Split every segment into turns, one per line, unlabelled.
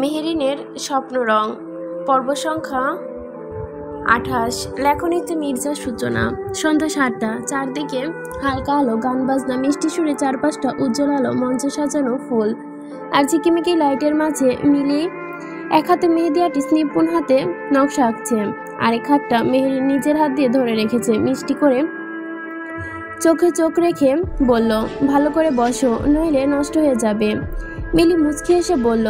মেহেরিনের স্বপ্ন রং পর্ব সংখ্যা 28। লেখনীতে মির্জা সূচনা। সন্ধ্যা 7টা। চারদিকে হালকা আলো, গান বাজনা, মিষ্টি সুরে চারপাশটা উজ্জ্বল আলো, মঞ্চে সাজানো ফুল আর ঝিকিমিকি লাইটের মাঝে মিলি এক হাতে মেহেদি আর্টিস্ট নিপুণ হাতে নকশা আঁকছে, আরেক হাতটা মেহেরি নিজের হাত দিয়ে ধরে রেখেছে। মিষ্টি করে চোখে চোখ রেখে বলল, ভালো করে বসো, নইলে নষ্ট হয়ে যাবে। মিলি মুচকি এসে বলল,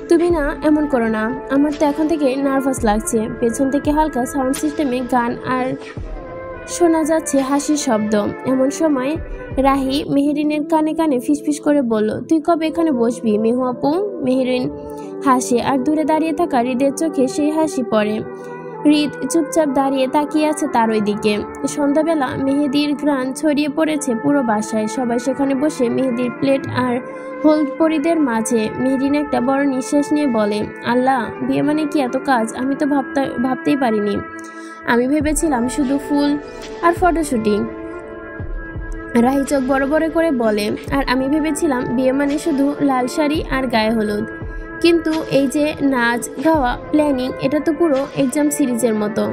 তুমি না এমন করো না, আমার তো এখন থেকে নার্ভাস লাগছে। পেছন থেকে হালকা সাউন্ড সিস্টেমে গান আর শোনা যাচ্ছে হাসির শব্দ। এমন সময় রাহি মেহেরিনের কানে কানে ফিসফিস করে বলল, তুই কবে এখানে বসবি মেহু আপু? মেহেরিন হাসে আর দূরে দাঁড়িয়ে থাকা হৃদের চোখে সেই হাসি পড়ে। হৃদ চুপচাপ দাঁড়িয়ে তাকিয়ে আছে তার ওই দিকে। সন্ধ্যাবেলা মেহেদির ঘ্রাণ ছড়িয়ে পড়েছে পুরো বাসায়। সবাই সেখানে বসে মেহেদির প্লেট আর হলুদ পরিদের মাঝে। মেহেরিন একটা বড় নিঃশ্বাস নিয়ে বলে, আল্লাহ, বিয়ে মানে কি এত কাজ? আমি তো ভাবতেই পারিনি। আমি ভেবেছিলাম শুধু ফুল আর ফটোশুটিং। রাহি চোখ বড় বড় করে বলে, আর আমি ভেবেছিলাম বিয়ে মানে শুধু লাল শাড়ি আর গায়ে হলুদ। কিন্তু এই যে নাচ, গাওয়া, প্ল্যানিং, এটা তো পুরো এক্সাম সিরিজের মতো।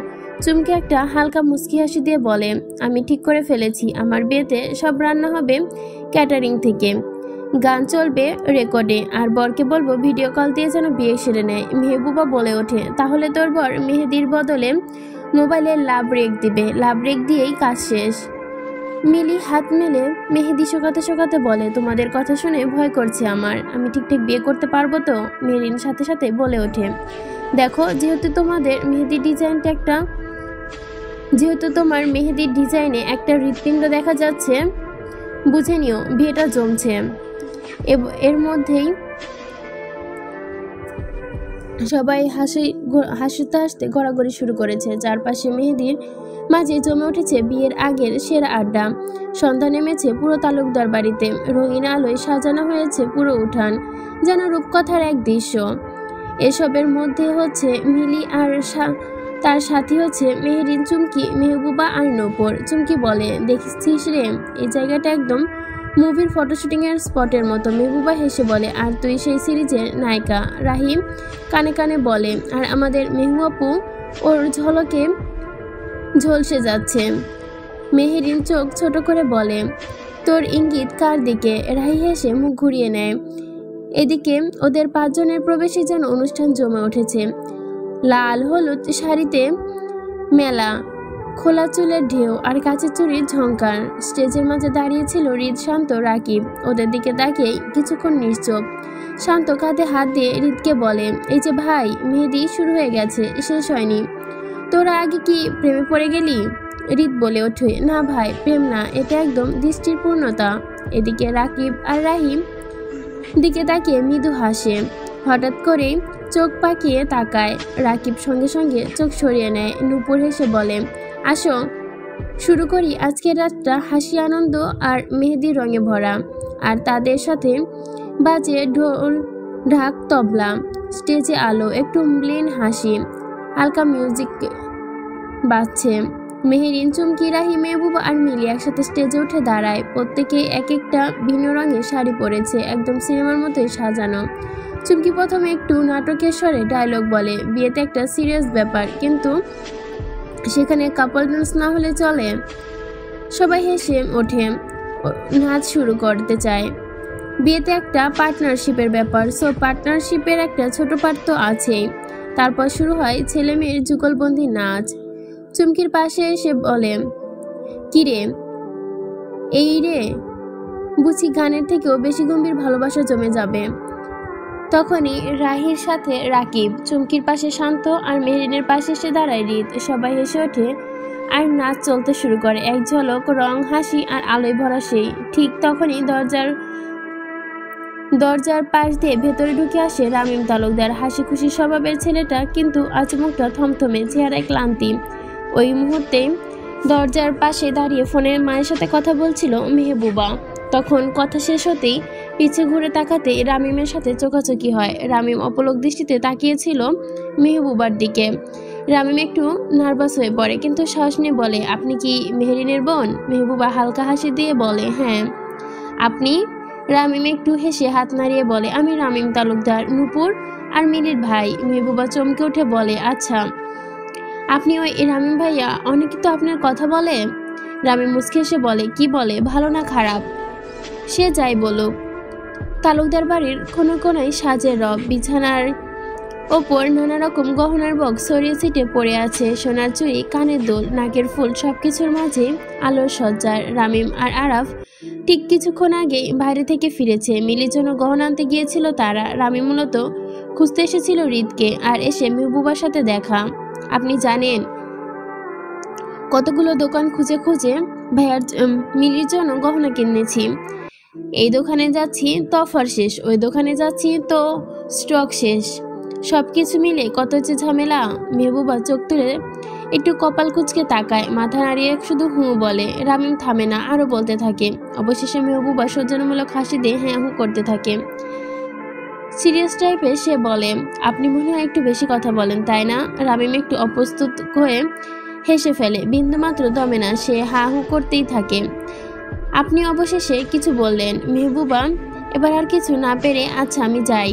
চুমকি একটা হালকা মুচকি হাসি দিয়ে বলে, আমি ঠিক করে ফেলেছি, আমার বিয়েতে সব রান্না হবে ক্যাটারিং থেকে, গান চলবে রেকর্ডে, আর বরকে বলবো ভিডিও কল দিয়ে যেন বিয়ে সেরে নেয়। মেহবুবা বলে ওঠে, তাহলে তোর বর মেহেদির বদলে মোবাইলে লাভ রেক দিবে, লাভ রেক দিয়েই কাজ শেষ। মিলি হাত মেলে মেহেদি শোকাতে শোকাতে বলে, তোমাদের কথা শুনে ভয় করছে আমার, আমি ঠিকঠাক বিয়ে করতে পারবো তো? মেরিন সাথে সাথে বলে ওঠে, দেখো, যেহেতু তোমার মেহেদির ডিজাইনে একটা হৃৎপিণ্ড দেখা যাচ্ছে, বুঝে নিও বিয়েটা জমছে। এর মধ্যেই সবাই হাসতে হাসতে গড়াগড়ি শুরু করেছে। চারপাশে মেহেদির মাঝে জমে উঠেছে বিয়ের আগের সেরা আড্ডা। সন্ধ্যা নেমেছে পুরো তালুকদার বাড়িতে। রঙিন আলোয় সাজানো হয়েছে পুরো উঠান, যেন রূপকথার এক দৃশ্য। এসবের মধ্যে হচ্ছে মিলি আর তার সাথী হচ্ছে মেহেরিন, চুমকি, মেহবুবা আর নূপুর। চুমকি বলে, দেখছিস রে, এই জায়গাটা একদম মুভির ফটোশুটিং এর স্পটের মতো। মেহবুবা হেসে বলে, আর তুই সেই সিরিজের নায়িকা। রাহিম কানে কানে বলে, আর আমাদের মেহু আপু ওর ঝলকে ঝলসে যাচ্ছে। মেহেরিন চোখ ছোট করে বলে, তোর ইঙ্গিত কার দিকে? রাহি হেসে মুখ ঘুরিয়ে নেয়। এদিকে ওদের 5 জনের প্রবেশে যেন অনুষ্ঠান জমে উঠেছে। লাল হলুদ শাড়িতে মেলা, খোলা চুলের ঢেউ আর কাঁচের চুড়ির ঝংকার। স্টেজের মাঝে দাঁড়িয়েছিল হৃদ, শান্ত, রাকিব। ওদের দিকে তাকিয়ে কিছুক্ষণ নিশ্চুপ। শান্ত কাঁধে হাত দিয়ে হৃদকে বলে, এই যে ভাই, মেহেদি শুরু হয়ে গেছে, শেষ হয়নি। তোরা আগে কি প্রেমে পড়ে গেলি? হৃদ বলে ওঠে, না ভাই, প্রেম না, এটা একদম দৃষ্টির পূর্ণতা। এদিকে রাকিব আর রাহিম দিকে তাকিয়ে মৃদু হাসে। হঠাৎ করেই চোখ পাকিয়ে তাকায়। রাকিব সঙ্গে সঙ্গে চোখ সরিয়ে নেয়। নূপুর হেসে বলে, আসো শুরু করি আজকের রাতটা হাসি, আনন্দ আর মেহেদির রঙে ভরা। আর তাদের সাথে বাজে ঢোল, ঢাক, তবলা। স্টেজে আলো, একটু মলিন হাসি, হালকা মিউজিক বাজছে। মেহেরিন, চুমকি, রাহি, মেহবুবা আর মিলি একসাথে স্টেজে উঠে দাঁড়ায়। প্রত্যেকে এক একটা ভিন্ন রঙের শাড়ি পরেছে, একদম সিনেমার মতোই সাজানো। চুমকি প্রথমে একটু নাটকের স্বরে ডায়লগ বলে, বিয়েতে একটা সিরিয়াস ব্যাপার, কিন্তু সেখানে কাপল ডান্স না হলে চলে? সবাই হেসে ওঠে, নাচ শুরু করতে চায়। বিয়েতে একটা পার্টনারশিপের ব্যাপার, সো পার্টনারশিপের একটা ছোট পার্ট তো আছেই। তারপর শুরু হয় ছেলে মেয়ের যুগলবন্দি নাচ। চুমকির পাশে এসে বলে, কিরে, এই রে, বুঝি গানের থেকেও বেশি গম্ভীর ভালোবাসা জমে যাবে। তখনই রাহির সাথে রাকিব, চুমকির পাশে শান্ত আর মেহেরিনের পাশে এসে দাঁড়ায় হৃদ। সবাই হেসে ওঠে আর নাচ চলতে শুরু করে। এক ঝলক রং, হাসি আর আলোয় ভরা সেই। ঠিক তখনই দরজার পাশ দিয়ে ভেতরে ঢুকে আসে রামিম তালুকদার। হাসি খুশি স্বভাবের ছেলেটা, কিন্তু আজ মুখটা থমথমে, চেহারায় ক্লান্তি। ওই মুহূর্তে দরজার পাশে দাঁড়িয়ে ফোনের মায়ের সাথে কথা বলছিল মেহবুবা। তখন কথা শেষ হতেই পিছে ঘুরে তাকাতে রামিমের সাথে চোখাচোখি হয়। রামিম অপলক দৃষ্টিতে তাকিয়েছিল মেহবুবার দিকে। রামিম একটু নার্ভাস হয়ে পড়ে, কিন্তু সাহস নিয়ে বলে, আপনি কি মেহেরিনের বোন? মেহবুবা হালকা হাসি দিয়ে বলে, হ্যাঁ। আপনি? রামিম একটু হেসে হাত নাড়িয়ে বলে, আমি রামিম তালুকদার, নূপুর আর মিলির ভাই। মেহবুবা চমকে উঠে বলে, আচ্ছা আপনি ওই রামিম ভাইয়া? অনেকে তো আপনার কথা বলে। রামিম মুচকে এসে বলে, কি বলে, ভালো না খারাপ? সে যাই বলুক, তালুকদার বাড়ির কোনো কোনায় সাজের রব, বিছানার ওপর নানা রকম গহনার বক্স ছড়িয়ে ছিটে পড়ে আছে, সোনার চুড়ি, কানের দুল, নাকের ফুল, সবকিছুর মাঝে আলোর সজ্জার। রামিম আর আরাফ ঠিক কিছুক্ষণ আগেই বাইরে থেকে ফিরেছে। মিলির জন্য গহনা আনতে গিয়েছিল তারা। রামিম মূলত খুঁজতে এসেছিল হৃদকে, আর এসে মেহবুবার সাথে দেখা। আপনি জানেন, কতগুলো দোকান খুঁজে খুঁজে ভাইয়ার মিলির জন্য গহনা কিনেছি। এই দোকানে যাচ্ছি তো অফার শেষ, ওই দোকানে যাচ্ছি তো স্টক শেষ, সবকিছু মিলে কত যে ঝামেলা। মেহবুবা চোখ তুলে একটু কপাল কুঁচকে তাকায়, মাথা নাড়িয়ে শুধু হু বলে। রামিম থামে না, আরো বলতে থাকে। অবশেষে মেহবুবা সৌজন্যমূলক হাসি দিয়ে হ্যাঁ হু করতে থাকে। সিরিয়াস টাইপের সে বলে, আপনি মনে হয় একটু বেশি কথা বলেন, তাই না? রামিম একটু অপ্রস্তুত হয়ে হেসে ফেলে, বিন্দুমাত্র দমে না, সে হা হু করতেই থাকে। আপনি অবশেষে কিছু বললেন। মেহবুবা এবার আর কিছু না পেরে, আচ্ছা আমি যাই,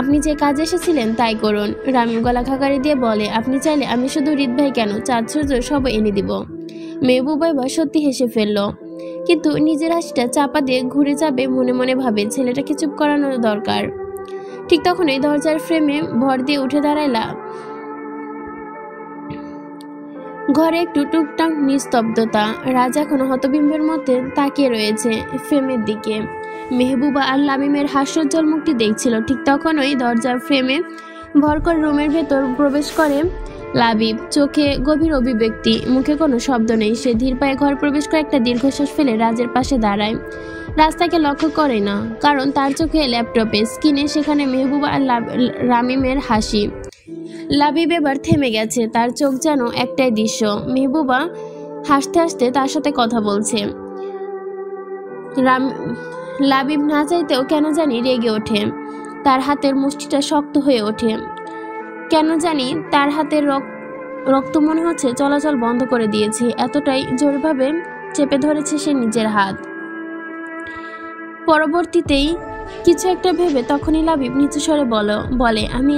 আপনি যে কাজে এসেছিলেন তাই করুন। রামিম গলা খাকারি দিয়ে বলে, আপনি চাইলে আমি শুধু হৃদ ভাই কেন, চাঁদ সূর্য সব এনে দিব। মেহবুবা এবার সত্যি হেসে ফেলল, কিন্তু নিজের হাসিটা চাপা দিয়ে ঘুরে যাবে মনে মনে ভাবে ছেলেটাকে চুপ করানো দরকার। ঠিক তখনই দরজার ফ্রেমে ভর দিয়ে উঠে দাঁড়াইলা। ঘরে একটু টুকটাক নিস্তব্ধতা। রাজ এখনো হতবিম্বের মধ্যে তাকিয়ে রয়েছে ফ্রেমের দিকে। মেহবুবা আর লামিমের হাস্যোজ্জ্বল মুখটি দেখছিল। ঠিক তখনই দরজার ফ্রেমে ভর করে রুমের ভেতর প্রবেশ করে লাবিব। চোখে গভীর অভিব্যক্তি, মুখে কোনো শব্দ নেই। সে ধীর পায়ে ঘর প্রবেশ করে একটা দীর্ঘশ্বাস ফেলে রাজের পাশে দাঁড়ায়। রাজ তাকে লক্ষ্য করে না, কারণ তার চোখে ল্যাপটপে স্ক্রিনে সেখানে মেহবুবা আর রামিমের হাসি। লাবিব এবার থেমে গেছে, তার চোখ যেন একটাই দৃশ্য। মেহবুবা হাসতে হাসতে তার সাথে কথা বলছে। লাবিব না চাইতেও কেন জানি রেগে ওঠে, তার হাতের মুষ্টিটা শক্ত হয়ে ওঠে। কেন জানি তার হাতের রক্ত মনে হচ্ছে চলাচল বন্ধ করে দিয়েছে, এতটাই জোরভাবে চেপে ধরেছে সে নিজের হাত। পরবর্তীতেই কিছু একটা ভেবে তখনই লাবিব নিচু স্বরে বলে, আমি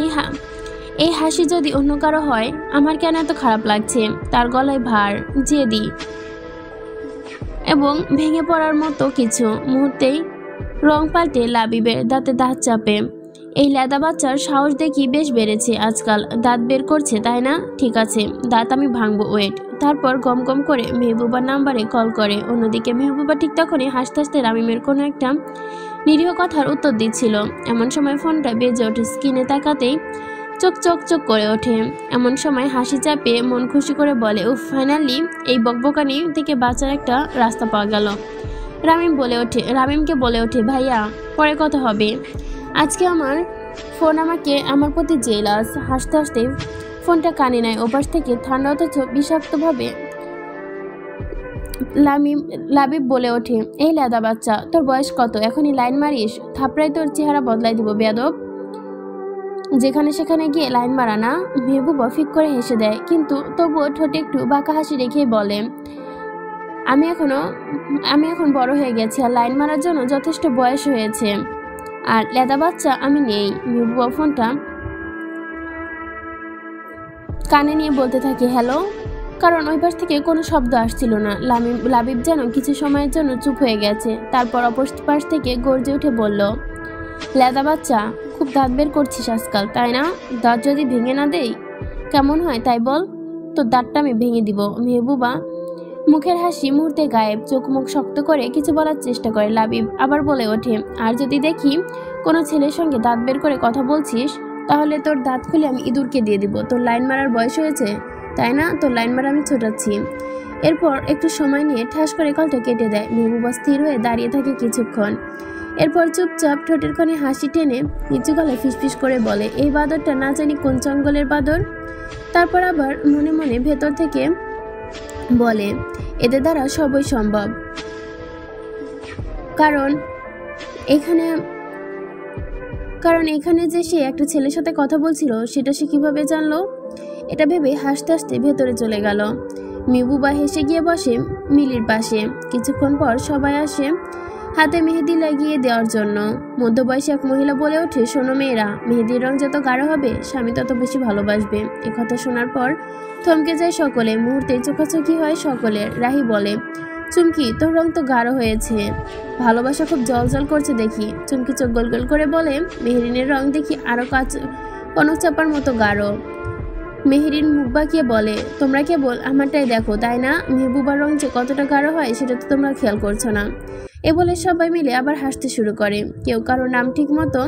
এই হাসি যদি অন্য কারো হয় আমার কেন এত খারাপ লাগছে। তার গলায় ভার, জেদি এবং ভেঙে পড়ার মতো কিছু। মুহূর্তেই রং পাল্টে লাবিবের দাঁতে দাঁত চাপে। এই লেদা বাচ্চার সাহস দেখি বেশ বেড়েছে আজকাল, দাঁত বের করছে তাই না? ঠিক আছে, দাঁত আমি ভাঙবো, ওয়েট। তারপর গম গম করে মেহবুবার নাম্বারে কল করে। অন্যদিকে মেহবুবা ঠিক তখনই হাসতে হাসতে রামিমের কোনো একটা নিরীহ কথার উত্তর দিচ্ছিল। এমন সময় ফোনটা বেজে ওঠে। স্ক্রিনে তাকাতেই চোখ চোখ চোখ করে ওঠে। এমন সময় হাসি চাপে মন খুশি করে বলে, উফ, ফাইনালি এই বকবকানি থেকে বাঁচার একটা রাস্তা পাওয়া গেল। রামিমকে বলে ওঠে, ভাইয়া পরে কথা হবে, আজকে আমার ফোন আমার প্রতি জেলাস। হাসতে হাসতে ফোনটা কানে নেয়। ওপাশ থেকে ঠান্ডা অথচ বিষাক্তভাবে লাবিব বলে ওঠে, এই লেদা বাচ্চা, তোর বয়স কত? এখনই লাইন মারিস? থাপড়াই তোর চেহারা বদলাই দিব বেয়াদব। যেখানে সেখানে গিয়ে লাইন মারা না। মেহবুবা ফিক করে হেসে দেয়, কিন্তু তবুও ঠোঁটে একটু বাঁকা হাসি রেখেই বলে, আমি এখন বড় হয়ে গেছি, আর লাইন মারার জন্য যথেষ্ট বয়স হয়েছে। আর লেদা বাচ্চা আমি নেই। মেহবুবা ফোনটা কানে নিয়ে বলতে থাকে, হ্যালো, কারণ ওই পাশ থেকে কোনো শব্দ আসছিল না। লাবিব যেন কিছু সময়ের জন্য চুপ হয়ে গেছে, তারপর অপর পাশ থেকে গর্জে উঠে বলল, লেদা বাচ্চা, খুব দাঁত বের করছিস আজকাল, তাই না? দাঁত যদি ভেঙে না দেই কেমন হয় তাই বল, তোর দাঁতটা আমি ভেঙে দিব। মেহবুবা মুখের হাসি মুহূর্তে গায়েব, চোখ মুখ শক্ত করে কিছু বলার চেষ্টা করে। লাবিব আবার বলে ওঠে, আর যদি দেখি কোনো ছেলের সঙ্গে দাঁত বের করে কথা বলছিস, তাহলে তোর দাঁত খুলে আমি ইঁদুরকে দিয়ে দিব। তোর লাইন মারার বয়স হয়েছে তাই না? তোর লাইন মারা আমি ছোটাচ্ছি। এরপর একটু সময় নিয়ে ঠাস করে কলটা কেটে দেয়। মেহবুবা স্থির হয়ে দাঁড়িয়ে থাকে কিছুক্ষণ। এরপর চুপচাপ ঠোঁটের কোণে হাসি টেনে নিচু গলায় ফিসফিস করে বলে, এই বাদরটা না জানি কোন জঙ্গলের বাদর। তারপর আবার মনে মনে ভেতর থেকে বলে, এদের দ্বারা সবই সম্ভব, কারণ এখানে যে সে একটা ছেলের সাথে কথা বলছিল সেটা সে কিভাবে জানলো? এটা ভেবে হাসতে হাসতে ভেতরে চলে গেল। মেহবুবা হেসে গিয়ে বসে মিলির পাশে। কিছুক্ষণ পর সবাই আসে হাতে মেহেদি লাগিয়ে দেওয়ার জন্য। মধ্যবয়সী এক মহিলা বলে ওঠে, শোনো মেয়েরা, মেহেদির রং যত গাঢ় হবে স্বামী তত বেশি ভালোবাসবে। একথা শোনার পর থমকে যায় সকলে, মুহূর্তে চোখাচোখি হয় সকলের। রাহি বলে, চুমকি, তোর রং তো গাঢ় হয়েছে, ভালোবাসা খুব জল করছে দেখি। চুমকি চোখ গোল গোল করে বলে, মেহেরিনের রং দেখি আরো কনক চাপার মতো গাঢ়। মেহেরিন মুখ বাঁকিয়ে বলে, তোমরা কেবল আমারটাই দেখো তাই না, মেহবুবার রং যে কতটা গাঢ় হয় সেটা তো তোমরা খেয়াল করছো না। এ বলে সবাই মিলে আবার হাসতে শুরু করে। কেউ কারো নাম ঠিক মতো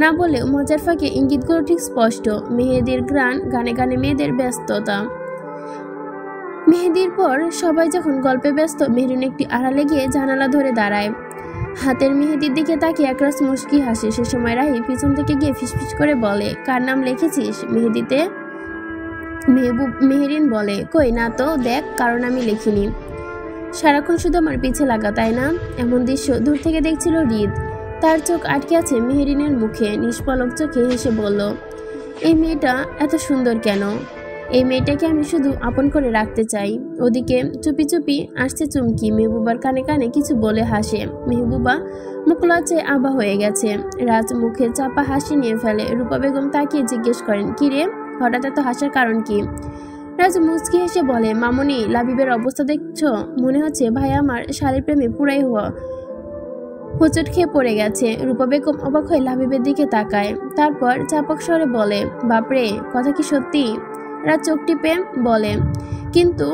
না বলেও মজার ফাঁকে ইঙ্গিতগুলো ঠিক স্পষ্ট। মেহেদির গান, গানে গানে মেয়েদের ব্যস্ততা। মেহেদির পর সবাই যখন গল্পে ব্যস্ত, মেহরিন একটি আড়ালে গিয়ে জানালা ধরে দাঁড়ায়, হাতের মেহেদির দিকে তাকিয়ে একরাশ মুচকি হাসে। সে সময় রাহি পিছন থেকে গিয়ে ফিসফিস করে বলে, কার নাম লিখেছিস মেহেদিতে? মেহরিন বলে, কই না তো, দেখ, কারণ আমি লিখিনি। সারাক্ষণ শুধু আমার পিছে লাগা তাই না? এমন দৃশ্য দূর থেকে দেখছিল হৃদ। তার চোখ আটকে আছে মেহরিনের মুখে। নিষ্পলক চোখে হেসে বলল, এই মেয়েটা এত সুন্দর কেন? এই মেয়েটাকে আমি শুধু আপন করে রাখতে চাই। ওদিকে চুপি চুপি আসছে চুমকি, মেহবুবার কানে কানে কিছু বলে হাসে। মেহবুবা মুখ লজ্জায় আবা হয়ে গেছে। রাজ মুখে চাপা হাসি নিয়ে ফেলে। রূপা বেগম তাকিয়ে জিজ্ঞেস করেন, কি রে, হঠাৎ এত হাসার কারণ কি? রাজ মুচকি হেসে বলে, মামুনি, লাবিবের অবস্থা দেখছো? মনে হচ্ছে ভাই আমার শালীর প্রেমে পুরাই হোঁচট খেয়ে পড়ে গেছে। রূপা বেগম অবাক হয়ে লাবিবের দিকে তাকায়, তারপর চাপক স্বরে বলে, বাপরে, কথা কি সত্যি? রাজ চোখ টিপে বলে, কিন্তু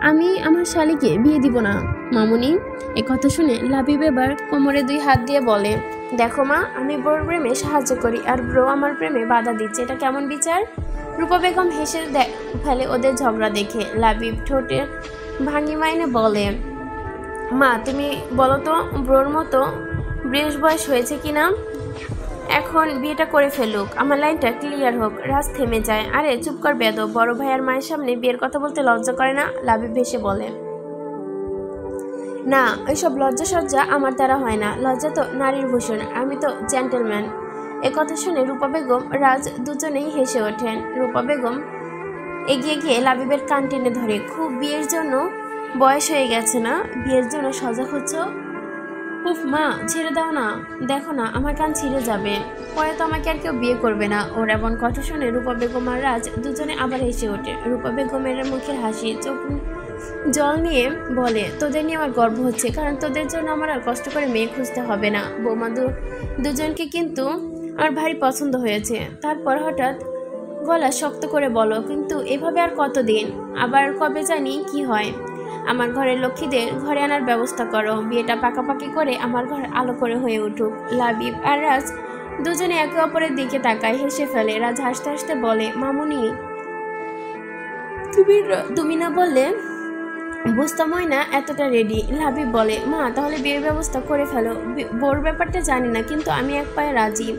আমি আমার শালীকে বিয়ে দিব না মামুনি। এ কথা শুনে লাবিব এবার কোমরে 2 হাত দিয়ে বলে, দেখো মা, আমি ব্রোর প্রেমে সাহায্য করি আর ব্রো আমার প্রেমে বাধা দিচ্ছে, এটা কেমন বিচার? রূপা বেগম হেসে ফেলে ওদের ঝগড়া দেখে। লাবিব ঠোঁটে ভাঙি মাইনে বলে, মা, তুমি বলো তো, ব্রোর মতো বয়স হয়েছে কিনা? এখন বিয়েটা করে ফেলুক, আমার লাইনটা ক্লিয়ার হোক। রাজ থেমে যায়। আরে চুপ কর বেদব, বড় ভাই আর মায়ের সামনে বিয়ের কথা বলতে লজ্জা করে না? লাবিব ভেসে বলে, না, ওইসব লজ্জা সজ্জা আমার দ্বারা হয় না। লজ্জা তো নারীর ভূষণ, আমি তো জেন্টলম্যান। একথা শুনে রূপা বেগম, রাজ দুজনেই হেসে ওঠেন। রূপা বেগম এগিয়ে গিয়ে লাবিবের কান টেনে ধরে, খুব বিয়ের জন্য বয়স হয়ে গেছে না? বিয়ের জন্য সজাগ হচ্ছ? উফ মা, ছেড়ে দাও না, দেখো না আমার কান ছিঁড়ে যাবে, পরে তো আমাকে আর কেউ বিয়ে করবে না। ওর এমন কথা শুনে রূপা বেগম আর রাজ দুজনে আবার হেসে ওঠে। রূপা বেগমের মুখের হাসি চোখ জল নিয়ে বলে, তোদের নিয়ে আমার গর্ব হচ্ছে, কারণ তোদের জন্য আমার আর কষ্ট করে মেয়ে খুঁজতে হবে না। বৌমা দুজনকে কিন্তু আমার ভারী পছন্দ হয়েছে। তারপর হঠাৎ গলা শক্ত করে বলো, কিন্তু এভাবে আর কতদিন? আবার কবে জানি কি হয়। আমার ঘরের লক্ষ্মীদের ঘরে আনার ব্যবস্থা করো, বিয়েটা পাকাপাকি করে আমার ঘর আলো করে হয়ে উঠুক। লাবিব আর রাজ দুজনে একে অপরের দিকে তাকায়, হেসে ফেলে। রাজ হাসতে হাসতে বলে, মামুনি, তুমি না বললে বুঝতামই না এতটা রেডি। লাবিব বলে, মা, তাহলে বিয়ের ব্যবস্থা করে ফেলো। বোর ব্যাপারটা জানি না, কিন্তু আমি এক পায়ে রাজি।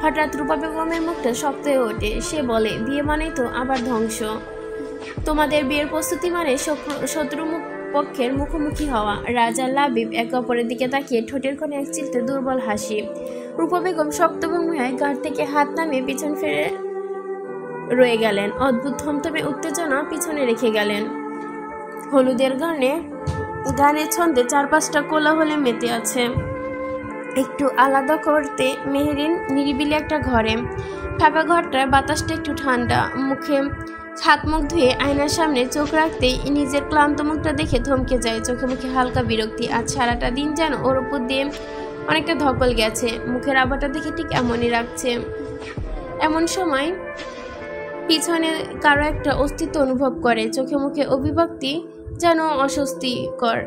হঠাৎ রূপা বেগমের মুখটা শক্ত হয়ে ওঠে। সে বলে, বিয়ে মানেই তো আবার ধ্বংস। তোমাদের বিয়ের প্রস্তুতি মানে শত্রু পক্ষের মুখোমুখি হওয়া। রাজা লাবিব একে অপরের দিকে তাকিয়ে ঠোঁটের কোণে এক চিলতে দুর্বল হাসি। রূপা বেগম শক্ত ভঙ্গিমায় গাড় থেকে হাত নামিয়ে পিছন ফিরে রয়ে গেলেন। অদ্ভুত থমথমে উত্তেজনা পিছনে রেখে গেলেন। হলুদের গানের ছন্দে 4-5টা কোলাহলে মেতে আছে। একটু আলাদা করতে মেহরিন নিরিবিলি একটা ঘরে। ফাঁকা ঘরটার বাতাসটা একটু ঠান্ডা। মুখে হাত মুখ ধুয়ে আয়নার সামনে চোখ রাখতেই নিজের ক্লান্ত মুখটা দেখে থমকে যায়। চোখে মুখে হালকা বিরক্তি। আজ সারাটা দিন যেন ওর উপর দিয়ে অনেকটা ধকল গেছে। মুখের আবাটা দেখে ঠিক এমনই রাখছে। এমন সময় পিছনে কারো একটা অস্তিত্ব অনুভব করে। চোখে মুখে অভিব্যক্তি, যেন অস্বস্তিকর।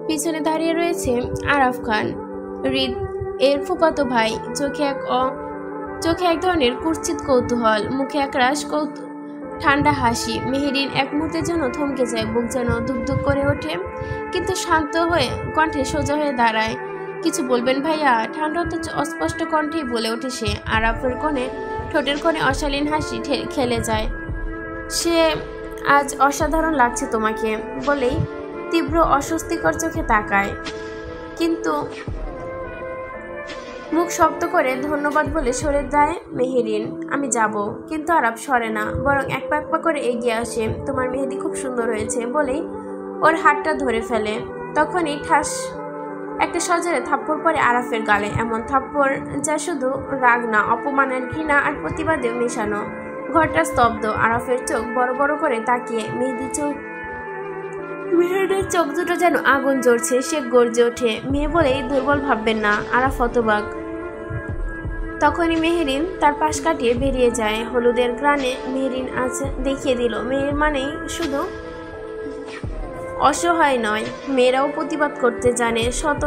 পিছনে দাঁড়িয়ে রয়েছে আরাফ খান, হৃদ এর ফুফাতো ভাই। চোখে এক ধরনের কুৎসিত কৌতূহল, মুখে একরাশ ঠান্ডা হাসি। মেহেরিন এক মুহূর্তের জন্য থমকে যায়, বুক যেন ধুকধুক করে ওঠে, কিন্তু শান্ত হয়ে কণ্ঠে সোজা হয়ে দাঁড়ায়। কিছু বলবেন ভাইয়া? ঠান্ডা অথচ অস্পষ্ট কণ্ঠেই বলে ওঠে সে। আরাফের ঠোঁটের কোণে অশালীন হাসি খেলে যায়। সে, আজ অসাধারণ লাগছে তোমাকে বলেই তীব্র অস্বস্তিকর চোখে তাকায়, কিন্তু মুখ শক্ত করে ধন্যবাদ বলে সরে দেয় মেহেরিন। আমি যাব। কিন্তু আরাফ সরে না, বরং এক পা করে এগিয়ে আসে। তোমার মেহেদি খুব সুন্দর হয়েছে বলেই ওর হাতটা ধরে ফেলে। তখনই ঠাস একটা সজোরে থাপ্পড় পরে আরাফের গালে, এমন থাপ্পড় যা শুধু রাগ না, অপমানের, ঘৃণা আর প্রতিবাদে মেশানো। ঘরটা স্তব্ধ। আরাফের চোখ বড় বড় করে তাকিয়ে মেহেরের চোখ দুটো যেন আগুন জ্বলছে। সে গর্জে ওঠে, মেয়ে বলেই দুর্বল ভাববেন না। আরাফ হতবাক। তখনই মেহেরিন তার পাশ কাটিয়ে বেরিয়ে যায়। হলুদের গ্রানে মেহেরিন আজ দেখিয়ে দিল মেয়ের মানেই শুধু অসহায় নয়, মেয়েরাও প্রতিবাদ করতে জানে, শত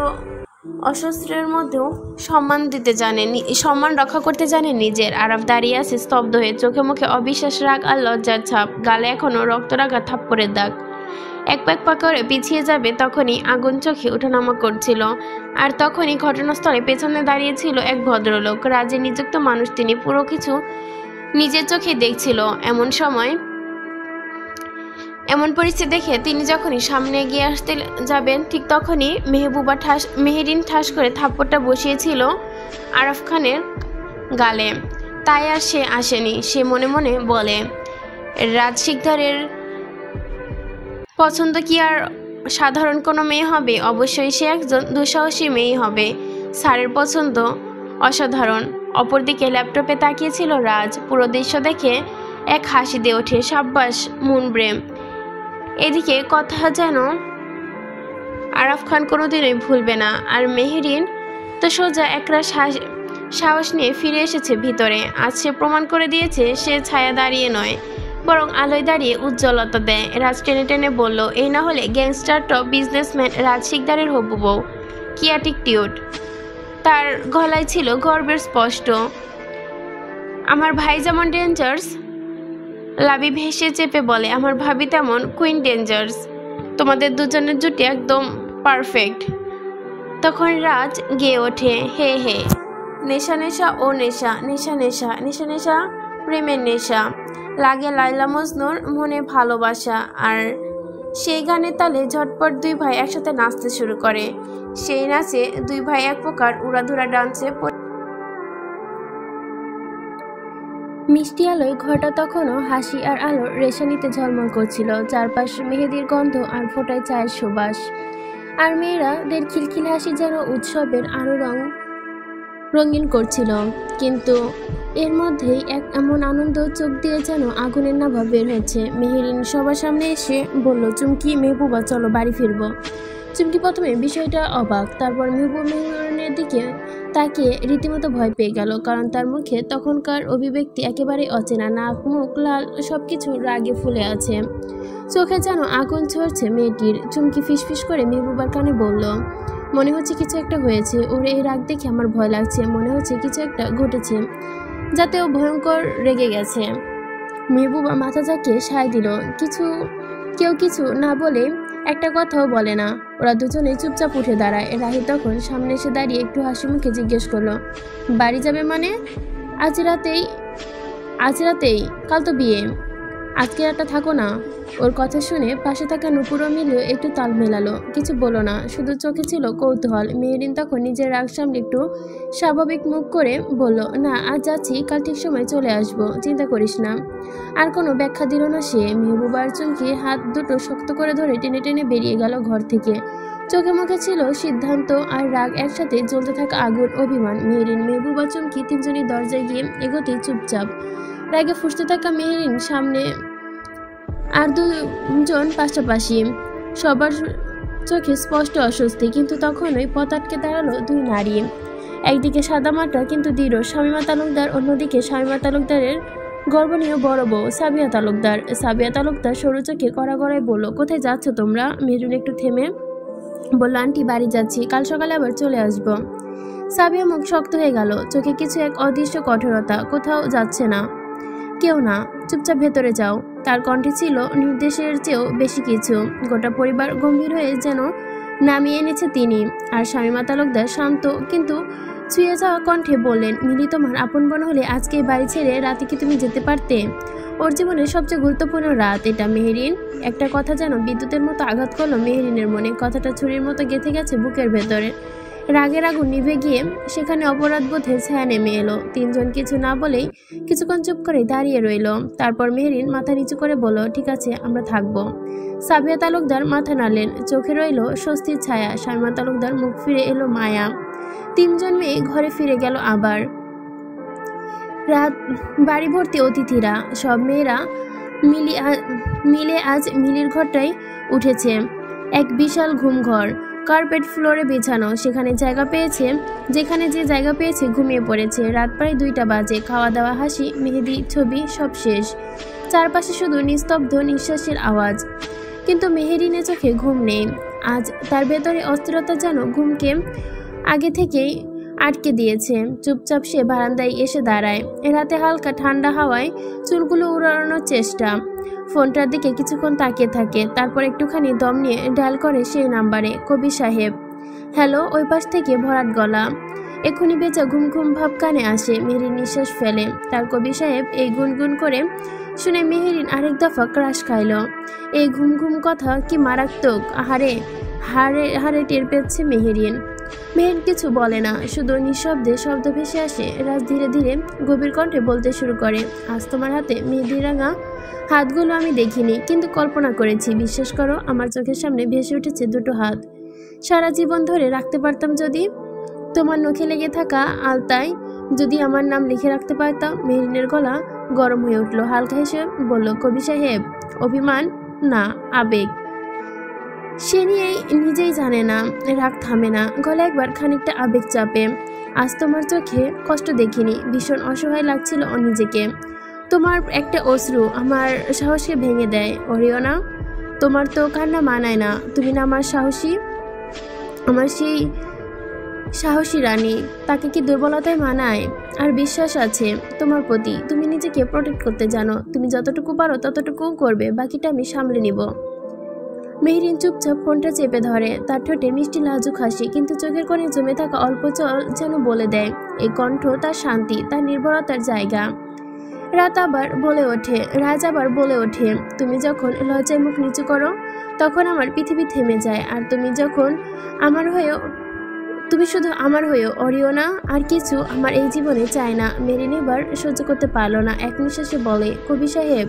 অস্ত্রের মধ্যেও সম্মান দিতে জানে, সম্মান রক্ষা করতে জানে নিজের। আরাফ দাঁড়িয়ে আছে স্তব্ধ হয়ে, চোখে মুখে অবিশ্বাস, রাগ আর লজ্জার ছাপ, গালে এখনো রক্তরাগা থাপ্পড়ের দাগ। এক পা করে পিছিয়ে যাবে তখনই আগুন চোখে ওঠানামা করছিল। আর তখনই ঘটনাস্থলে পেছনে দাঁড়িয়েছিল এক ভদ্রলোক, রাজে নিযুক্ত মানুষ। তিনি পুরো কিছু নিজের চোখে দেখছিল। এমন পরিস্থিতি দেখে তিনি যখনই সামনে এগিয়ে আসতে যাবেন ঠিক তখনই মেহেরিন ঠাস করে থাপ্পড়টা বসিয়েছিল আরাফ খানের গালে। তাই আর সে আসেনি। সে মনে মনে বলে, রাজ শিকদারের পছন্দ কি আর সাধারণ কোনো মেয়ে হবে? অবশ্যই সে একজন দুঃসাহসী মেয়ে হবে। স্যারের পছন্দ অসাধারণ। অপরদিকে ল্যাপটপে তাকিয়েছিল রাজ। পুরো দৃশ্য দেখে এক হাসি দিয়ে ওঠে, সাব্বাস মুনব্রেম। এদিকে কথা যেন আরাফ খান কোনোদিনই ভুলবে না। আর মেহেরিন তো সোজা একরা সাহস নিয়ে ফিরে এসেছে ভিতরে। আজ সে প্রমাণ করে দিয়েছে সে ছায়া দাঁড়িয়ে নয়, বরং আলোয় দাঁড়িয়ে উজ্জ্বলতা দেয়। রাজ টেনে টেনে বলল, এই না হলে গ্যাংস্টার টপ বিজনেসম্যান রাজ শিকদারের হবু বউ। কি অ্যাটিটিউড! তার গলায় ছিল গর্বের স্পষ্ট। আমার ভাই যেমন ডেঞ্জার্স, লাবি ভেসে চেপে বলে, আমার ভাবি তেমন কুইন ডেঞ্জার্স। তোমাদের দুজনের জুটি একদম পারফেক্ট। তখন রাজ গেয়ে ওঠে, হে হে, নেশা নেশা ও নেশা, নেশা নেশা, নেশা নেশা, প্রেমের নেশা। লাগে লাইলা মজনুর মনে ভালোবাসা। আর সেই গানের তালে ঝটপট দুই ভাই একসাথে নাচতে শুরু করে। সেই নাচে দুই ভাই এক প্রকার উড়াধুরা ডান্সে। মিষ্টি আলোয় ঘরটা তখনও হাসি আর আলোর রেশানিতে ঝলমল করছিল। চারপাশ মেহেদির গন্ধ আর ফোটায় চায়ের সুবাস। আর মেয়েরাদের খিলখিল হাসি যেন উৎসবের আরো রঙিন করছিল। কিন্তু এর মধ্যেই এক এমন আনন্দ চোখ দিয়ে যেন আগুনের নাভা বের হচ্ছে। মেহেরিন সবার সামনে এসে বলল, চুমকি, মেহবুবা, চলো বাড়ি ফিরবো। চুমকি প্রথমে বিষয়টা অবাক, তারপর মেহরিনের দিকে তাকিয়ে রীতিমতো ভয় পেয়ে গেল। কারণ তার মুখে তখনকার অভিব্যক্তি একেবারে অচেনা। নাক, মুখ লাল, সবকিছু রাগে ফুলে আছে। চোখে যেন আগুন ঝরছে মেয়েটির। চুমকি ফিসফিস করে মেহবুবার কানে বলল, মনে হচ্ছে কিছু একটা হয়েছে। ওর এই রাগ দেখে আমার ভয় লাগছে। মনে হচ্ছে কিছু একটা ঘটেছে, যাতে ও ভয়ঙ্কর রেগে গেছে। মেহবুবা মাথা ঝাঁকিয়ে সায় দিল। কেউ কিছু না বলে একটা কথাও বলে না। ওরা দুজনেই চুপচাপ উঠে দাঁড়ায়। রাহি তখন সামনে এসে দাঁড়িয়ে একটু হাসি মুখে জিজ্ঞেস করলো, বাড়ি যাবে মানে? আজ রাতেই? কাল তো বিয়ে। আজকে রাতটা থাকো না। ওর কথা শুনে পাশে থাকা নুপুরও মিলেও একটু তাল মেলালো। কিছু বলো না, শুধু চোখে ছিল কৌতূহল। মেহেরিন তখন নিজের রাগ সামলে একটু স্বাভাবিক মুখ করে বলল, না, আজ যাচ্ছি, কাল ঠিক সময় চলে আসবো, চিন্তা করিস না। আর কোনো ব্যাখ্যা দিল না সে। মেহবুবার চুমকি হাত দুটো শক্ত করে ধরে টেনে টেনে বেরিয়ে গেল ঘর থেকে। চোখে মুখে ছিল সিদ্ধান্ত আর রাগ একসাথে জ্বলতে থাকা আগুন, অভিমান। মেহেরিন, মেহবুবা, চুমকি তিনজনই দরজায় গিয়ে এগোতে চুপচাপ। রাগে ফুঁসতে থাকা মেহেরিন সামনে আর দুজন পাশাপাশি। সবার চোখে স্পষ্ট অস্বস্তি। কিন্তু তখনই পথ আটকে দাঁড়ালো দুই নারী। একদিকে সাদামাটা কিন্তু দৃঢ় শামীমা তালুকদার, অন্যদিকে শামীমা তালুকদারের গর্বনীয় বড় বউ সাবিয়া তালুকদার। সাবিয়া তালুকদার সরু চোখে কড়া গড়ায় বলল, কোথায় যাচ্ছ তোমরা? মেহরিন একটু থেমে বলল, আন্টি, বাড়ি যাচ্ছি, কাল সকালে আবার চলে আসবো। সাবিয়া মুখ শক্ত হয়ে গেল, চোখে কিছু এক অদৃশ্য কঠোরতা। কোথাও যাচ্ছে না, কেউ না, চুপচাপ ভেতরে যাও। তার কণ্ঠে ছিল নির্দেশের চেয়েও বেশি কিছু। গোটা পরিবার গম্ভীর হয়ে যেন নামিয়ে এনেছে তিনি। আর শামীমা তালুকদার শান্ত কিন্তু ছুঁয়ে যাওয়া কণ্ঠে বললেন, মিলি তোমার আপন বোন হলে আজকে বাড়ি ছেড়ে রাতে কি তুমি যেতে পারতে? ওর জীবনের সবচেয়ে গুরুত্বপূর্ণ রাত এটা। মেহেরিন, একটা কথা যেন বিদ্যুতের মতো আঘাত করলো মেহেরিনের মনে। কথাটা ছুরির মতো গেঁথে গেছে বুকের ভেতরে। রাগের আগুন নিভে গিয়ে সেখানে অপরাধবোধের ছায়া নেমে এলো। তিনজন কিছু না বলেই কিছুক্ষণ চুপ করে দাঁড়িয়ে রইল। তারপর মেহরিন মাথা নিচু করে বলল, ঠিক আছে, আমরা থাকবো। সাবিয়া তালুকদার মাথা নাড়লেন, চোখে রইল স্বস্তির ছায়া। শাইমা তালুকদার মুখ ফিরে এলো মায়া। তিনজন মেয়ে ঘরে ফিরে গেল আবার। রাত বাড়ি ভর্তি অতিথিরা। সব মেয়েরা মিলে আজ মিলির ঘরটাই উঠেছে। এক বিশাল ঘুমঘর, কার্পেট ফ্লোরে বিছানো। যেখানে যে জায়গা পেয়েছে ঘুমিয়ে পড়েছে। রাত প্রায় 2টা বাজে। খাওয়া দাওয়া, হাসি, মেহেদি, ছবি সব শেষ। চারপাশে শুধু নিস্তব্ধ নিঃশ্বাসের আওয়াজ। কিন্তু মেহেরিনের চোখে ঘুম নেই। আজ তার ভেতরে অস্থিরতা যেন ঘুমকে আগে থেকেই আটকে দিয়েছে। চুপচাপ সে বারান্দায় এসে দাঁড়ায়। রাতে হালকা ঠান্ডা হাওয়ায় চুলগুলো উড়ানোর চেষ্টা। ফোনটার দিকে কিছুক্ষণ তাকিয়ে থাকে। তারপর একটুখানি দম নিয়ে ডায়াল করে সেই নাম্বারে। কবির সাহেব। হ্যালো। ওই পাশ থেকে ভরাট গলা। এক্ষুনি বেচা ঘুম ঘুম ভাব কানে আসে। মেহেরিন নিঃশ্বাস ফেলে। তার কবির সাহেব এই গুনগুন করে শুনে মেহেরিন আরেক দফা ক্রাশ খাইল। এই ঘুম ঘুম কথা কি মারাত্মক! হারে টের পেয়েছে মেহেরিন কিছু বলে না, শুধু নিঃশব্দে শব্দ ভেসে আসে। রাজ ধীরে ধীরে গভীর কণ্ঠে বলতে শুরু করে, আজ তোমার হাতে মেহেদি রাঙা হাতগুলো আমি দেখিনি, কিন্তু কল্পনা করেছি। বিশ্বাস করো, আমার চোখের সামনে ভেসে উঠেছে দুটো হাত। সারা জীবন ধরে রাখতে পারতাম যদি। তোমার নখে লেগে থাকা আলতায় যদি আমার নাম লিখে রাখতে পারতাম। মেহেরিনের গলা গরম হয়ে উঠল। হালকা হেসে বলল, কবি সাহেব, অভিমান না, আবেগ। সে নিজেই জানে না, রাগ থামে না। গলা একবার খানিকটা আবেগ চাপে। আজ তোমার চোখে কষ্ট দেখিনি, ভীষণ অসহায় লাগছিল নিজেকে। তোমার একটা অশ্রু আমার সাহসকে ভেঙে দেয়। অরিয়না, তোমার তো কান্না মানায় না। তুমি না আমার সেই সাহসী রানী। তাকে কি দুর্বলতায় মানায়? আর বিশ্বাস আছে তোমার প্রতি। তুমি নিজেকে প্রোটেক্ট করতে জানো। তুমি যতটুকু পারো ততটুকু করবে, বাকিটা আমি সামলে নিব। মেহেরিন চুপচাপ ফোনটা চেপে ধরে। তার ঠোঁটে মিষ্টি লাজুক হাসি, কিন্তু চোখের কোণে জমে থাকা অল্প জল যেন বলে দেয়, এই কণ্ঠ তার শান্তি, তার নির্ভরতার জায়গা। রাজ আবার বলে ওঠে, তুমি যখন লজ্জায় মুখ নিচু করো তখন আমার পৃথিবী থেমে যায়। আর তুমি যখন তুমি শুধু আমার হয়েও, অরিয়না। আর কিছু আমার এই জীবনে চায় না। মেরিন এবার সহ্য করতে পারল না। এক নিঃশ্বাসে বলে, কবি সাহেব,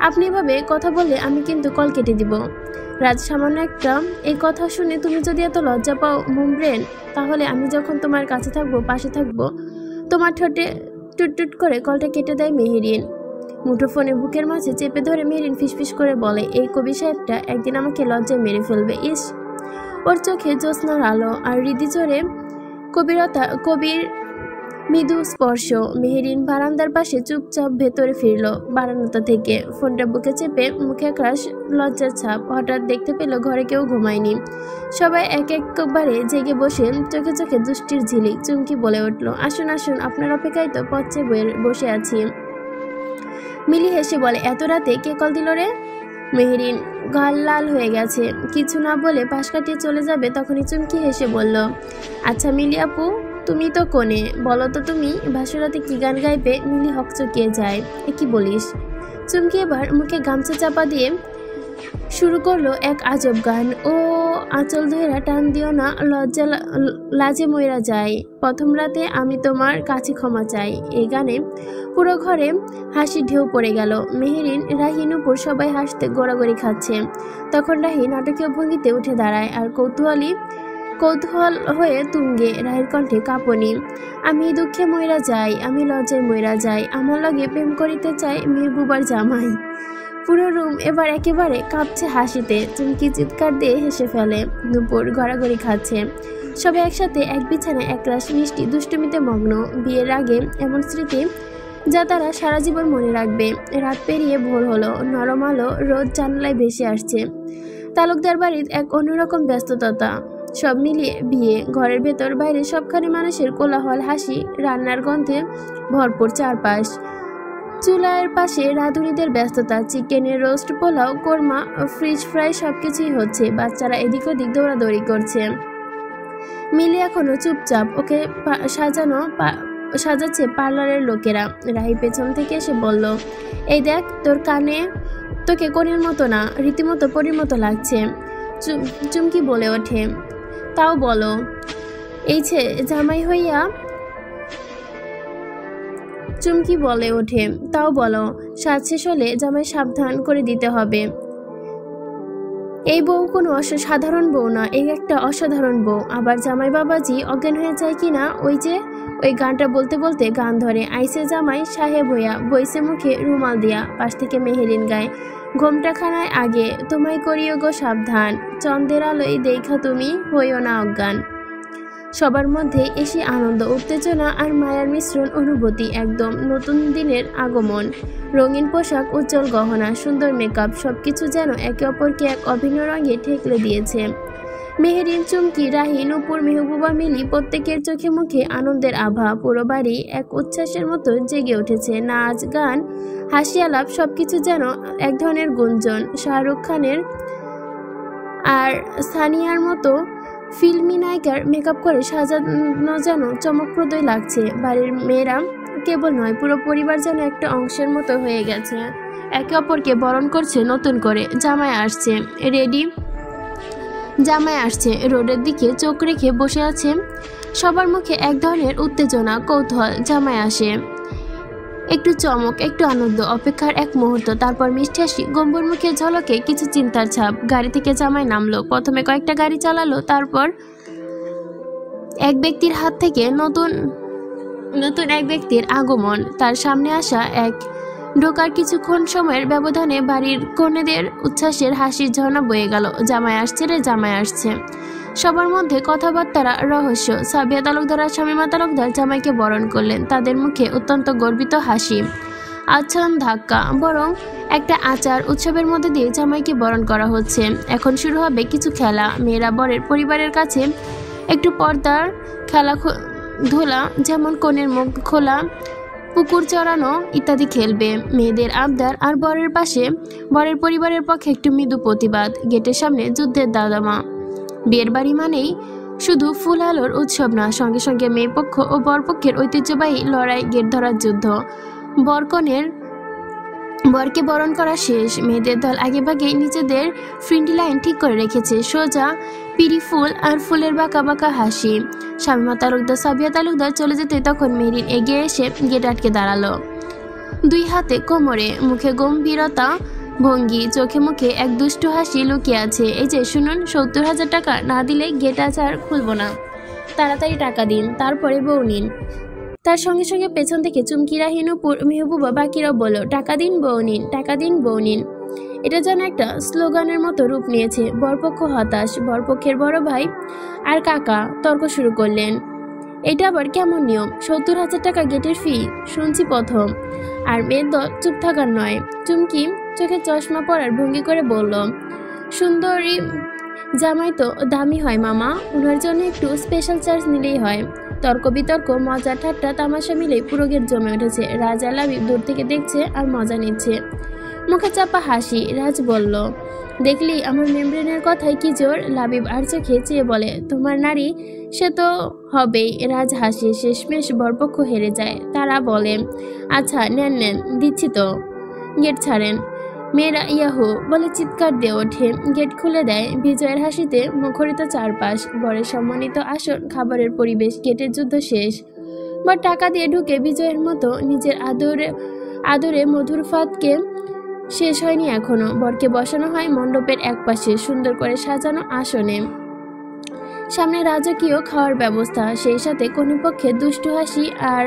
আপনি এভাবে কথা বললে আমি কিন্তু কল কেটে দিব। রাজ সামান্য একটা এই কথা শুনে, তুমি যদি এত লজ্জা পাও মুমব্রেন, তাহলে আমি যখন তোমার কাছে থাকবো, পাশে থাকবো। তোমার ঠোঁটে টুটটুট করে কলটা কেটে দেয় মেহেরিন। মুঠোফোনে বুকের মাঝে চেপে ধরে মেহেরিন ফিসফিস করে বলে, এই কবি সাহেবটা একদিন আমাকে লজ্জায় মেরে ফেলবে। ইস! ওর চোখে জ্যোৎস্নার আলো আর হৃদি জোরে কবির মৃদু স্পর্শ। মেহেরিন বারান্দার পাশে চুপচাপ ভেতরে ফিরল বারান্দা থেকে। ফোনটা বুকে চেপে মুখে একরাশ লজ্জার ছাপ। হঠাৎ দেখতে পেল ঘরে কেউ ঘুমায়নি। সবাই একবারে জেগে বসে, চোখে চোখে দুষ্টির ঝিলিক। চুমকি বলে উঠল, আসুন আসুন, আপনার অপেক্ষায় তো পথে বসে আছি। মিলি হেসে বলে, এত রাতে কে কল দিল রে? মেহেরিন গাল লাল হয়ে গেছে। কিছু না বলে পাশ কাটিয়ে চলে যাবে, তখনই চুমকি হেসে বলল, আচ্ছা মিলি আপু, তুমি তো কোনে, বলো তো তুমি ভাসুরাতে কি গান গাইবে? মিলি হকচকিয়ে যায়। এ কি বলিস? চুমকি এবার মুখে গামছা চাপা দিয়ে শুরু করলো এক আজব গান। ও আঁচল ধইরা টান দিও না, লজ্জা লাজে মইরা যায়, প্রথম রাতে আমি তোমার কাছে ক্ষমা চাই। এই গানে পুরো ঘরে হাসি ঢেউ পড়ে গেল। মেহেরিন, রাহি, নূপুর সবাই হাসতে গোড়াগড়ি খাচ্ছে। তখন রাহি নাটকীয় ভঙ্গিতে উঠে দাঁড়ায় আর কৌতূহল হয়ে তুঙ্গে। রাহির কণ্ঠে কাঁপনি, আমি দুঃখে মইরা যাই, আমি লজ্জায় মইরা যাই, আমার লগে প্রেম করিতে চাই মেহবুবার জামাই। পুরো রুম এবার একেবারে কাঁপছে হাসিতে। চুমকি চিৎকার দিয়ে হেসে ফেলে। নূপুর গড়াগড়ি খাচ্ছে। সবাই একসাথে এক বিছানায় একরাশ মিষ্টি দুষ্টুমিতে মগ্ন। বিয়ের আগে এমন স্মৃতি যা তারা সারা জীবন মনে রাখবে। রাত পেরিয়ে ভোর হলো। নরম আলো রোদ জানালায় ভেসে আসছে। তালুকদার বাড়ির এক অন্যরকম ব্যস্ততা। সব মিলিয়ে বিয়ে। ঘরের ভেতর বাইরে সবখানে মানুষের কোলাহল, হাসি, রান্নার গন্ধে ভরপুর চারপাশ। চুলার পাশে রাঁধুনিদের ব্যস্ততা। চিকেনের roast, pulao, korma, fridge fry সবকিছুই হচ্ছে। বাচ্চারা এদিক ওদিক দৌড়াদৌড়ি করছে। মিলি এখনো চুপচাপ। ওকে সাজাচ্ছে পার্লারের লোকেরা। রাহি পেছন থেকে এসে বলল, এই দেখ, তোকে কোণের মতো না, রীতিমতো পরীর মতো লাগছে। চুমকি বলে ওঠে, তাও বলো। এই জামাই হইয়া চুমকি বলে ওঠে, তাও বলো, সাজ শেষ হলে জামাই সাবধান করে দিতে হবে। এই বউ কোনো সাধারণ বউ না, এই একটা অসাধারণ বউ। আবার জামাই বাবাজি অজ্ঞান হয়ে যায় কিনা, ওই গানটা বলতে বলতে গান ধরে। আইসে জামাই সাহেব হইয়া, বইসে মুখে রুমাল দিয়া। পাশ থেকে মেহেরিন গায়, ঘোমটাখানায় আগে তোমায় করিও গো সাবধান, চন্দ্রের আলোয় দেখা তুমি হইও না অজ্ঞান। সবার মধ্যে এসে আনন্দ, উত্তেজনা আর মায়ার মিশ্রণ অনুভূতি, একদম নতুন দিনের আগমন। রঙিন পোশাক, উজ্জ্বল গহনা, সুন্দর মেকআপ, সবকিছু যেন একে অপরকে এক অভিন্ন রঙে ঠেকলে দিয়েছে। মেহেরিন, চুমকি, রাহি, নূপুর, মেহবুবা, মিলি প্রত্যেকের চোখে মুখে আনন্দের আভা। পুরো বাড়ি এক উচ্ছ্বাসের মতো জেগে উঠেছে। নাচ, গান, হাসি আলাপ, সবকিছু যেন এক ধরনের গুঞ্জন। শাহরুখ খানের আর সানিয়ার মতো ফিল্মি নায়িকার মেকআপ করে সাজানো যেন চমকপ্রদই লাগছে। বাড়ির মেয়েরা কেবল নয়, পুরো পরিবার যেন একটা অংশের মতো হয়ে গেছে, একে অপরকে বরণ করছে নতুন করে। জামাই আসছে রোডের দিকে চোখ রেখে বসে আছে। সবার মুখে এক ধরনের উত্তেজনা, কৌতূহল। জামাই আসে, একটু চমক, একটু আনন্দ, অপেক্ষার এক মুহূর্ত, তারপর মিষ্টি হাসি, গম্ভীর মুখের ঝলকে কিছু চিন্তার ছাপ। গাড়ি থেকে জামাই নামলো, প্রথমে কয়েকটা গাড়ি চালালো, তারপর এক ব্যক্তির হাত থেকে নতুন এক ব্যক্তির আগমন। তার সামনে আসা এক ঢোকার কিছুক্ষণ সময়ের ব্যবধানে বাড়ির কনেদের উচ্ছ্বাসের হাসির ঝর্ণা বয়ে গেল। জামাই আসছে রে, জামাই আসছে। সবার মধ্যে কথাবার্তার রহস্য। সাবিয়া তালুকদার আর শামীমা তালুকদার জামাইকে বরণ করলেন, তাদের মুখে অত্যন্ত গর্বিত হাসি। আচ্ছন্ন ধাক্কা, বরং একটা আচার উৎসবের মধ্যে দিয়ে জামাইকে বরণ করা হচ্ছে। এখন শুরু হবে কিছু খেলা। মেয়েরা বরের পরিবারের কাছে একটু পর্দার খেলা ধোলা, যেমন কনের মুখ খোলা, পুকুর চড়ানো ইত্যাদি খেলবে। মেয়েদের আবদার, আর বরের পরিবারের পক্ষে একটু মৃদু প্রতিবাদ। গেটের সামনে যুদ্ধের দাদামা। বিয়ের বাড়ি মানেই শুধু ফুল আলোর উৎসব না, সঙ্গে সঙ্গে মেয়ে পক্ষ ও বরপক্ষের ঐতিহ্যবাহী লড়াই, গেট ধরার যুদ্ধ। বরকে বরণ করা শেষ। মেয়েদের দল আগেভাগেই নিজেদের ফ্রিন্টি লাইন ঠিক করে রেখেছে। সোজা পিড়ি ফুল আর ফুলের বাঁকা বাঁকা হাসি। শামীমা তালুকদার, সাবিয়া তালুকদার চলে যেতে তখন মেহেরিন এগিয়ে এসে গেট আটকে দাঁড়ালো, দুই হাতে কোমরে, মুখে গম্ভীরতা ভঙ্গি, চোখে মুখে এক দুষ্টু হাসি লুকিয়ে আছে। এই যে শুনুন, 70,000 টাকা না দিলে গেট আচার খুলবো না, তাড়াতাড়ি টাকা দিন, তারপরে বউ নিন। তার সঙ্গে সঙ্গে পেছন থেকে চুমকি, রাহি, নূপুর, মেহবুবা, বাকিরাও বলল, টাকা দিন, বউ নিন, টাকা দিন, বউ নিন। এটা যেন একটা স্লোগানের মতো রূপ নিয়েছে। বরপক্ষ হতাশ। বরপক্ষের বড় ভাই আর কাকা তর্ক শুরু করলেন, এটা আবার কেমন নিয়ম? 70,000 টাকা গেটের ফি, শুনছি প্রথম। আর মেয়ের দল চুপ থাকার নয়। চুমকি চোখে চশমা পরার ভঙ্গি করে বলল, সুন্দরী জামাই তো দামি হয় মামা, ওনার জন্য একটু স্পেশাল চার্জ নিলেই হয়। তর্ক বিতর্ক, মজা ঠাট্টা তামাশা মিলেই পুরো গেট জমে উঠেছে। রাজ আর লাবিব দূর থেকে দেখছে আর মজা নিচ্ছে, মুখে চাপা হাসি। রাজ বলল, দেখলি আমার মেমব্রেনের কথাই কি জোর। লাবিব আর চোখে চেয়ে বলে, তোমার নারী সে তো হবেই। রাজ হাসি। শেষমেশ বরপক্ষ হেরে যায়। তারা বলে, আচ্ছা নেন নেন, দিচ্ছি তো। গেট ছাড়েন। মেয়েরা ইয়াহু বলে চিৎকার দিয়ে ওঠে। গেট খুলে দেয়। বিজয়ের হাসিতে মুখরিত চারপাশ। বরের সম্মানিত আসন, খাবারের পরিবেশ। গেটের যুদ্ধ শেষ। বর টাকা দিয়ে ঢুকে বিজয়ের মতো নিজের আদরে মধুর ফাঁদকে শেষ হয়নি এখনো। বরকে বসানো হয় মণ্ডপের একপাশে সুন্দর করে সাজানো আসনে। সামনে রাজকীয় খাওয়ার ব্যবস্থা, সেই সাথে কনেপক্ষের দুষ্টু হাসি আর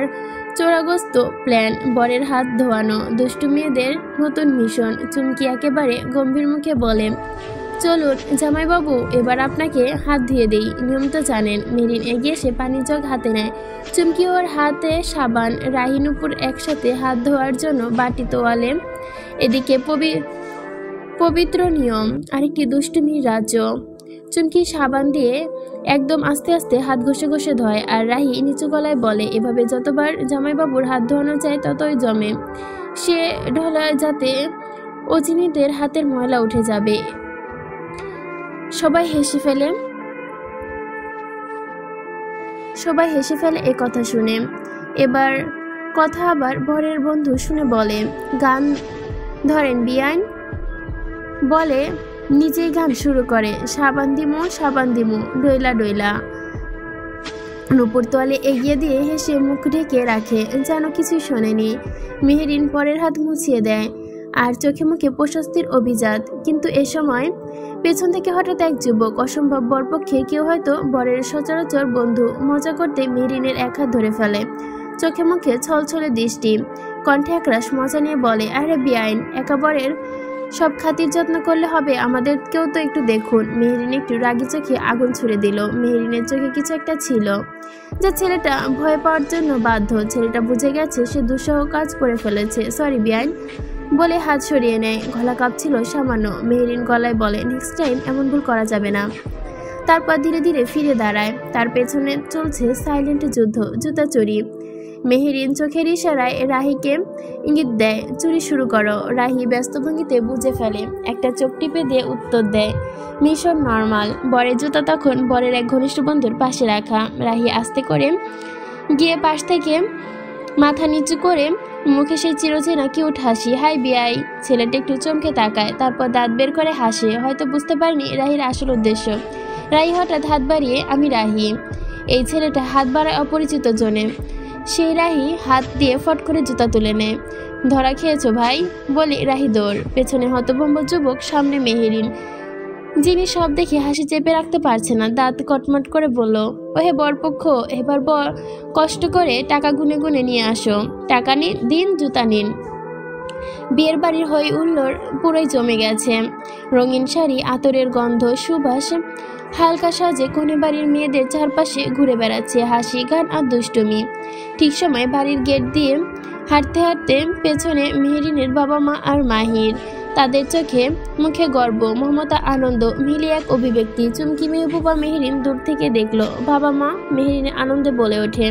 চোরাগ্রস্ত প্ল্যান। বরের হাত ধোয়ানো, দুষ্টু মেয়েদের নতুন মিশন। চুমকি একেবারে গম্ভীর মুখে বলে, চলুন জামাইবাবু, এবার আপনাকে হাত ধুয়ে দেই, নিয়ম তো জানেন। মেরিন এগিয়ে এসে পানির জগ হাতে নেয়। চুমকি ওর হাতে সাবান, রাহি, নূপুর একসাথে হাত ধোয়ার জন্য বাটি তোয়ালে। এদিকে পবিত্র নিয়ম, আরেকটি দুষ্টুমির রাজ্য। চুমকি সাবান দিয়ে একদম আস্তে আস্তে হাত ঘষে ঘষে ধোয়, আর রাহি নিচু গলায় বলে, এভাবে যতবার জামাইবাবুর হাত ধোয়ানো যায় ততই জমে। সে ঢলায় যাতে অচিনিদের হাতের ময়লা উঠে যাবে। সবাই হেসে ফেলে এ কথা শুনে। এবার কথা আবার বরের বন্ধু শুনে বলে, গান ধরেন বিয়ান। বলে নিজেই গান শুরু করে, সাবান দিমু ডইলা ডইলা। নুপুর তোয়ালে এগিয়ে দিয়ে হেসে মুখ ঢেকে রাখে, যেন কিছুই শোনেনি। মেহেরিন পরের হাত মুছিয়ে দেয় আর চোখে মুখে প্রশস্তির অভিজাত। কিন্তু এ সময় পেছন থেকে হঠাৎ এক যুবক, অসম্ভব বরপক্ষে কেউ, হয়তো বরের সচরাচর বন্ধু, মজা করতে মেহেরিনের এক হাত ধরে ফেলে। চোখে মুখে ছলছলে দৃষ্টি, কণ্ঠে একরাশ মজা নিয়ে বলে, আরে বেআইন, একা বরের সব খাতির যত্ন করলে হবে, আমাদেরকেও তো একটু দেখুন। মেহেরিন একটু রাগি চোখে আগুন ছুড়ে দিল। মেহেরিনের চোখে কিছু একটা ছিল যে ছেলেটা ভয় পাওয়ার জন্য বাধ্য। ছেলেটা বুঝে গেছে সে দুঃসহ কাজ করে ফেলেছে। সরি বেআইন বলে হাত সরিয়ে নেয়। গলা কাঁপছিল সামান্য। মেহেরিন গলায় বলে, নেক্সট টাইম এমন ভুল করা যাবে না। তারপর ধীরে ধীরে ফিরে দাঁড়ায়। তার পেছনে চলছে সাইলেন্ট যুদ্ধ, জুতা চুরি। মেহেরিন চোখের ইশারায় রাহিকে ইঙ্গিত দেয়, চুরি শুরু করো। রাহি ব্যস্ত ভঙ্গিতে বুঝে ফেলে, একটা চোখ টিপে দিয়ে উত্তর দেয়, মিশন নর্মাল। বরের জুতা তখন বরের এক ঘনিষ্ঠ বন্ধুর পাশে রাখা। রাহি আস্তে করে গিয়ে পাশ থেকে মাথা নিচু করে মুখে সেই চিরচেনা কিউট হাসি, হাই বিআই। ছেলেটা একটু চমকে তাকায়, তারপর দাঁত বের করে হাসে। হয়তো বুঝতে পারেনি রাহির আসল উদ্দেশ্য। রাহি হঠাৎ হাত বাড়িয়ে, আমি রাহি। এই ছেলেটা হাত বাড়ায় অপরিচিত জনে। সেই রাহি হাত দিয়ে ফট করে জুতা তুলে নেয়। ধরা খেয়েছো ভাই বলে রাহি দৌড়। পেছনে হতভম্ব যুবক, সামনে মেহেরিন, যিনি সব দেখে হাসি চেপে রাখতে পারছে না। দাঁত কটমট করে বলল, ওহে বরপক্ষ, এবার কষ্ট করে টাকা গুনে গুনে নিয়ে আসো। টাকা দিন, জুতা নিন। বিয়ের বাড়ির হই হুল্লোড় পুরোই জমে গেছে। রঙিন শাড়ি, আতরের গন্ধ, সুবাস, হালকা সাজে কনে বাড়ির মেয়েদের চারপাশে ঘুরে বেড়াচ্ছে হাসি, গান আর দুষ্টুমি। ঠিক সময় বাড়ির গেট দিয়ে হাঁটতে হাঁটতে পেছনে মেহেরিনের বাবা মা আর মাহির। তাদের চোখে মুখে গর্ব, মমতা, আনন্দ মিলিয়ে এক অভিব্যক্তি। চুমকি মেহবুবা মেহেরিন দূর থেকে দেখলো। বাবা মা মেহেরিনে আনন্দে বলে ওঠে,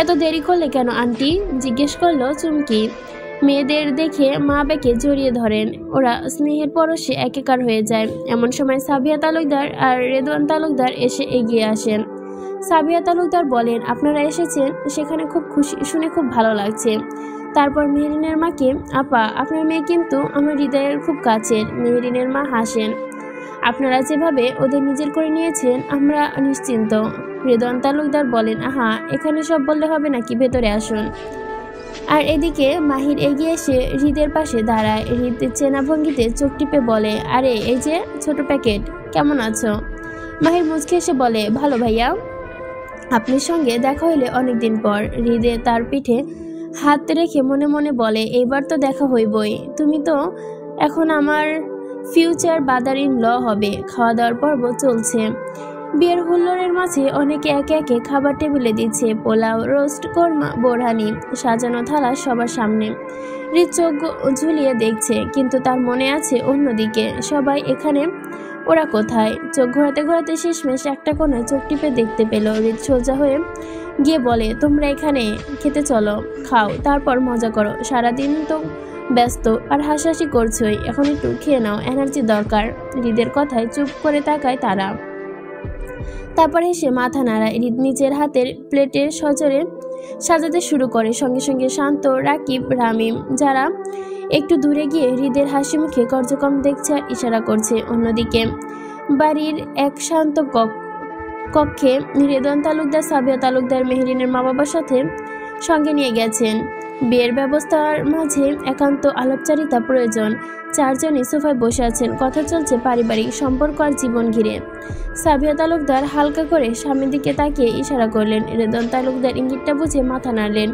এত দেরি করলে কেন আন্টি? জিজ্ঞেস করলো চুমকি। মেয়েদের দেখে মা বেঁকে জড়িয়ে ধরেন। ওরা স্নেহের পরশে একাকার হয়ে যায়। এমন সময় সাবিয়া তালুকদার আর রেদওয়ান তালুকদার এসে এগিয়ে আসেন। সাবিয়া তালুকদার বলেন, আপনারা এসেছেন, সেখানে খুব খুশি, শুনে খুব ভালো লাগছে। তারপর মেহেরিনের মাকে, আপা, আপনার মেয়ে কিন্তু আমার হৃদয়ের খুব কাছের। মেহেরিনের মা হাসেন, আপনারা যেভাবে ওদের নিজের করে নিয়েছেন আমরা নিশ্চিন্ত। রেদওয়ান তালুকদার বলেন, আহা, এখানে সব বললে হবে নাকি, ভেতরে আসুন। আর এদিকে মাহির এগিয়ে এসে হৃদের পাশে দাঁড়ায়। হৃদ চেনা ভঙ্গিতে চোখ টিপে বলে, আরে এই যে ছোট প্যাকেট, কেমন আছো? মাহির মুচকে এসে বলে, ভালো ভাইয়া, আপনার সঙ্গে দেখা হইলে অনেকদিন পর। হৃদে তার পিঠে হাত রেখে মনে মনে বলে, এইবার তো দেখা হইবই। তুমি তো এখন আমার ফিউচার বাদার ইন ল হবে। খাওয়া দাওয়ার পর্ব চলছে। বিয়ের হুল্লোড়ের মাঝে অনেকে একে একে খাবার টেবিলে দিচ্ছে, পোলাও, রোস্ট, কোরমা, বোরহানি, সাজানো থালা সবার সামনে। হৃদ চোখ ঝুলিয়ে দেখছে, কিন্তু তার মনে আছে অন্যদিকে। সবাই এখানে, ওরা কোথায়? চোখ ঘোরাতে ঘোরাতে শেষমেশ একটা কোণায় চোখ টিপে দেখতে পেল। হৃদ সোজা হয়ে গিয়ে বলে, তোমরা এখানে খেতে চলো, খাও, তারপর মজা করো। সারাদিন তো ব্যস্ত আর হাসাহাসি করছোই, এখন একটু খেয়ে নাও, এনার্জি দরকার। হৃদের কথায় চুপ করে তাকায় তারা। তারপর এসে মাথা নাড়ায়। হৃদ নিজের হাতের প্লেটের সজোরে সাজাতে শুরু করে। সঙ্গে সঙ্গে শান্ত, রাকিব, রামিম, যারা একটু দূরে গিয়ে হৃদের হাসি মুখে কার্যক্রম দেখছে আর ইশারা করছে। অন্যদিকে বাড়ির এক শান্ত কক্ষে রেদওয়ান তালুকদার, সাবিয়া তালুকদার মেহেরিনের মা বাবার সাথে সঙ্গে নিয়ে গেছেন। বিয়ের ব্যবস্থার মাঝে একান্ত আলাপচারিতা প্রয়োজন। চারজনই সোফায় বসে আছেন, কথা চলছে পারিবারিক সম্পর্ক আর জীবন ঘিরে। সাবিয়া তালুকদার হালকা করে সামনের দিকে তাকিয়ে ইশারা করলেন। রেদওয়ান তালুকদার ইঙ্গিতটা বুঝে মাথা নাড়লেন।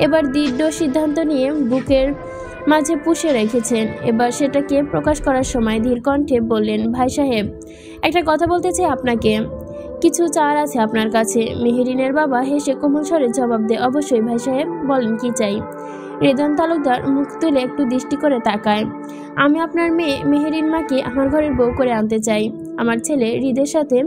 এবার দৃঢ় সিদ্ধান্ত নিয়ে বুকের মাঝে পুষে রেখেছেন। এবার সেটাকে প্রকাশ করার সময় ধীর কণ্ঠে বললেন, ভাই সাহেব, একটা কথা বলতে চাই আপনাকে। কিছু চাওয়ার আছে আপনার কাছে। মেহেরিনের বাবা হেসে কোমল স্বরে জবাব দেয়, অবশ্যই ভাই সাহেব, বলেন কি চাই। রেদওয়ান তালুকদার মুখ তুলে একটু দৃষ্টি করে তাকায়। আমি আপনার মেয়ে মেহেরিন মাকে আমার ঘরের বউ করে আনতে চাই। আমার ছেলে হৃদের সাথে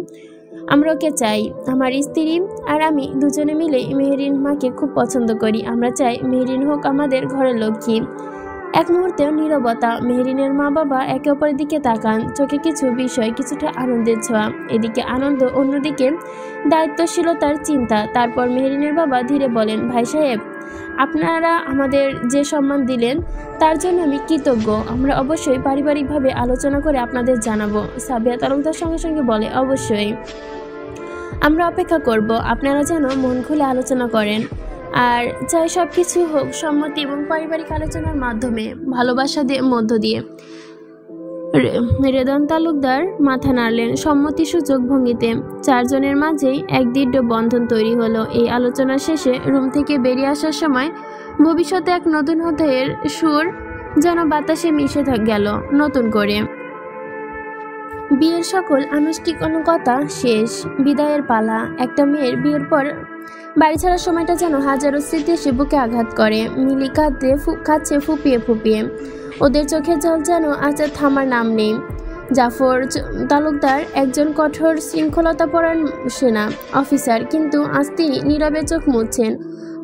আমরা ওকে চাই। আমার স্ত্রী আর আমি দুজনে মিলে মেহেরিন মাকে খুব পছন্দ করি। আমরা চাই মেহেরিন হোক আমাদের ঘরের লক্ষ্মী। এক মুহূর্তেও নীরবতা। মেহেরিনের মা বাবা একে অপরের দিকে তাকান, চোখে কিছু বিষয়, কিছুটা আনন্দের ছোঁয়া। এদিকে আনন্দ, অন্যদিকে দায়িত্বশীলতার চিন্তা। তারপর মেহেরিনের বাবা ধীরে বলেন, ভাই সাহেব, আপনারা আমাদের যে সম্মান দিলেন তার জন্য আমি কৃতজ্ঞ। আমরা অবশ্যই পারিবারিকভাবে আলোচনা করে আপনাদের জানাবো। সাবিয়া তালুকদার সঙ্গে সঙ্গে বলে, অবশ্যই। আমরা অপেক্ষা করব, আপনারা যেন মন খুলে আলোচনা করেন। আর চাই সব কিছু হোক সম্মতি এবং পারিবারিক আলোচনার মাধ্যমে, ভালোবাসা মধ্য দিয়ে। রেদন তালুকদার মাথা নাড়লেন সম্মতি সূচক ভঙ্গিতে। চারজনের মাঝেই এক দৃঢ় বন্ধন তৈরি হলো। এই আলোচনা শেষে রুম থেকে বেরিয়ে আসার সময় ভবিষ্যতে এক নতুন অধ্যায়ের সুর যেন বাতাসে মিশে গেল নতুন করে। বিয়ের সকল আনুষ্ঠানিকতা শেষ, বিদায়ের পালা। একটা মেয়ের বিয়ের পর বাড়ি ছাড়ার সময়টা যেন হাজারো স্মৃতি এসে বুকে আঘাত করে। মিলি কাঁদছে ফুপিয়ে ফুপিয়ে। ওদের চোখের জল যেন আজ থামার নাম নেই। জাফর তালুকদার একজন কঠোর শৃঙ্খলতাপরায়ণ সেনা অফিসার, কিন্তু আজ তিনি নীরবে চোখ মুছছেন।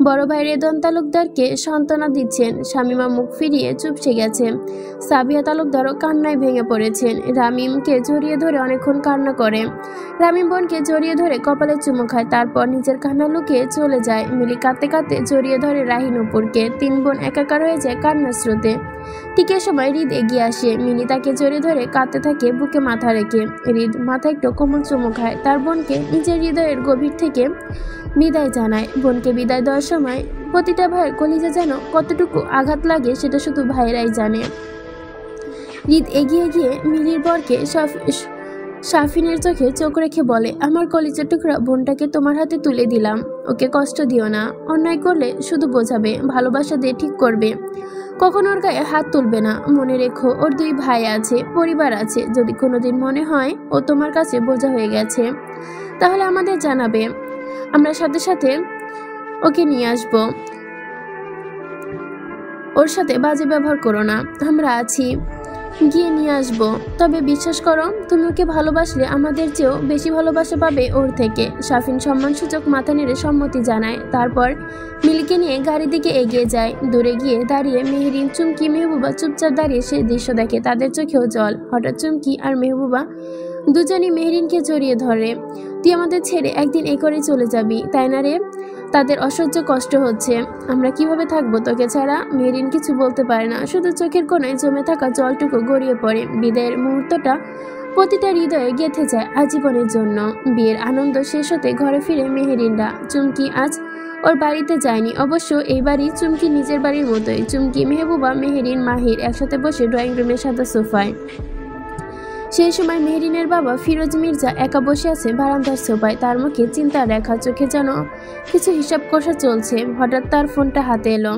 বড় ভাই রেদন তালুকদারকে সান্ত্বনা দিচ্ছেন। শামিমা মুখ ফিরিয়ে চুপসে গেছে। সাবিয়া তালুকদারও কান্নায় ভেঙে পড়েছেন। রামিমকে জড়িয়ে ধরে অনেকক্ষণ কান্না করে। রামিম বোনকে জড়িয়ে ধরে কপালে চুমু খায়, তারপর নিজের কান্না লুকিয়ে চলে যায়। মিলি কাঁদতে কাঁদতে জড়িয়ে ধরে রাহিনুপুরকে। তিন বোন একাকার হয়ে যায় কান্নার স্রোতে। টিকে সময় হৃদ এগিয়ে আসে। মিলি তাকে জড়িয়ে ধরে কাঁদতে থাকে বুকে মাথা রেখে। হৃদ মাথা একটু কোমল চুমু খায়, তার বোনকে নিজের হৃদয়ের গভীর থেকে বিদায় জানায়। বোনকে বিদায় দেওয়ার সময় প্রতিটা ভাইয়ের কলিজা যেন কতটুকু আঘাত লাগে সেটা শুধু ভাইয়েরাই জানে। হৃদ এগিয়ে গিয়ে মিলির বরকে শাফিনের চোখে চোখ রেখে বলে, আমার কলিজার টুকরা বোনটাকে তোমার হাতে তুলে দিলাম। ওকে কষ্ট দিও না, অন্যায় করলে শুধু বোঝাবে, ভালোবাসা দিয়ে ঠিক করবে, কখনো ওর গায়ে হাত তুলবে না। মনে রেখো ওর দুই ভাই আছে, পরিবার আছে। যদি কোনোদিন মনে হয় ও তোমার কাছে বোঝা হয়ে গেছে তাহলে আমাদের জানাবে, আমরা সাথে সাথে ওকে নিয়ে আসব। ওর সাথে বাজে ব্যবহার করো না, আমরা আছি, গিয়ে নিয়ে আসবো। তবে বিশ্বাস করো, তুমি ওকে ভালোবাসলে আমাদের চেয়েও বেশি ভালোবাসা পাবে ওর থেকে। শাফিন সম্মানসূচক মাথা নেড়ে সম্মতি জানায়। তারপর মিলিকে নিয়ে গাড়ির দিকে এগিয়ে যায়। দূরে গিয়ে দাঁড়িয়ে মেহরিন, চুমকি, মেহবুবা চুপচাপ দাঁড়িয়ে সে দৃশ্য দেখে। তাদের চোখেও জল। হঠাৎ চুমকি আর মেহবুবা দুজনই মেহরিনকে জড়িয়ে ধরে। তুই আমাদের ছেড়ে একদিন এই করে চলে যাবি, তাই না রে? তাদের অসহ্য কষ্ট হচ্ছে। আমরা কিভাবে থাকবো তোকে ছাড়া? মেহরিন কিছু বলতে পারে না, শুধু চোখের কোণায় জমে থাকা জলটুকু গড়িয়ে পড়ে। বিদায়ের মুহূর্তটা প্রতিটা হৃদয়ে গেঁথে যায় আজীবনের জন্য। বিয়ের আনন্দ শেষ হতে ঘরে ফিরে মেহরিনরা। চুমকি আজ ওর বাড়িতে যায়নি। অবশ্য এই বাড়ি চুমকি নিজের বাড়ির মতোই। চুমকি, মেহবুবা, মেহরিন, মাহির একসাথে বসে ড্রয়িং রুমের সাদা সোফায়। সেই সময় মেহরিনের বাবা ফিরোজ মির্জা একা বসে আছে বারান্দার সোফায়। তার মুখে চিন্তার রেখা, চোখে যেন কিছু হিসাব কষা চলছে। হঠাৎ তার ফোনটা হাতে এলো।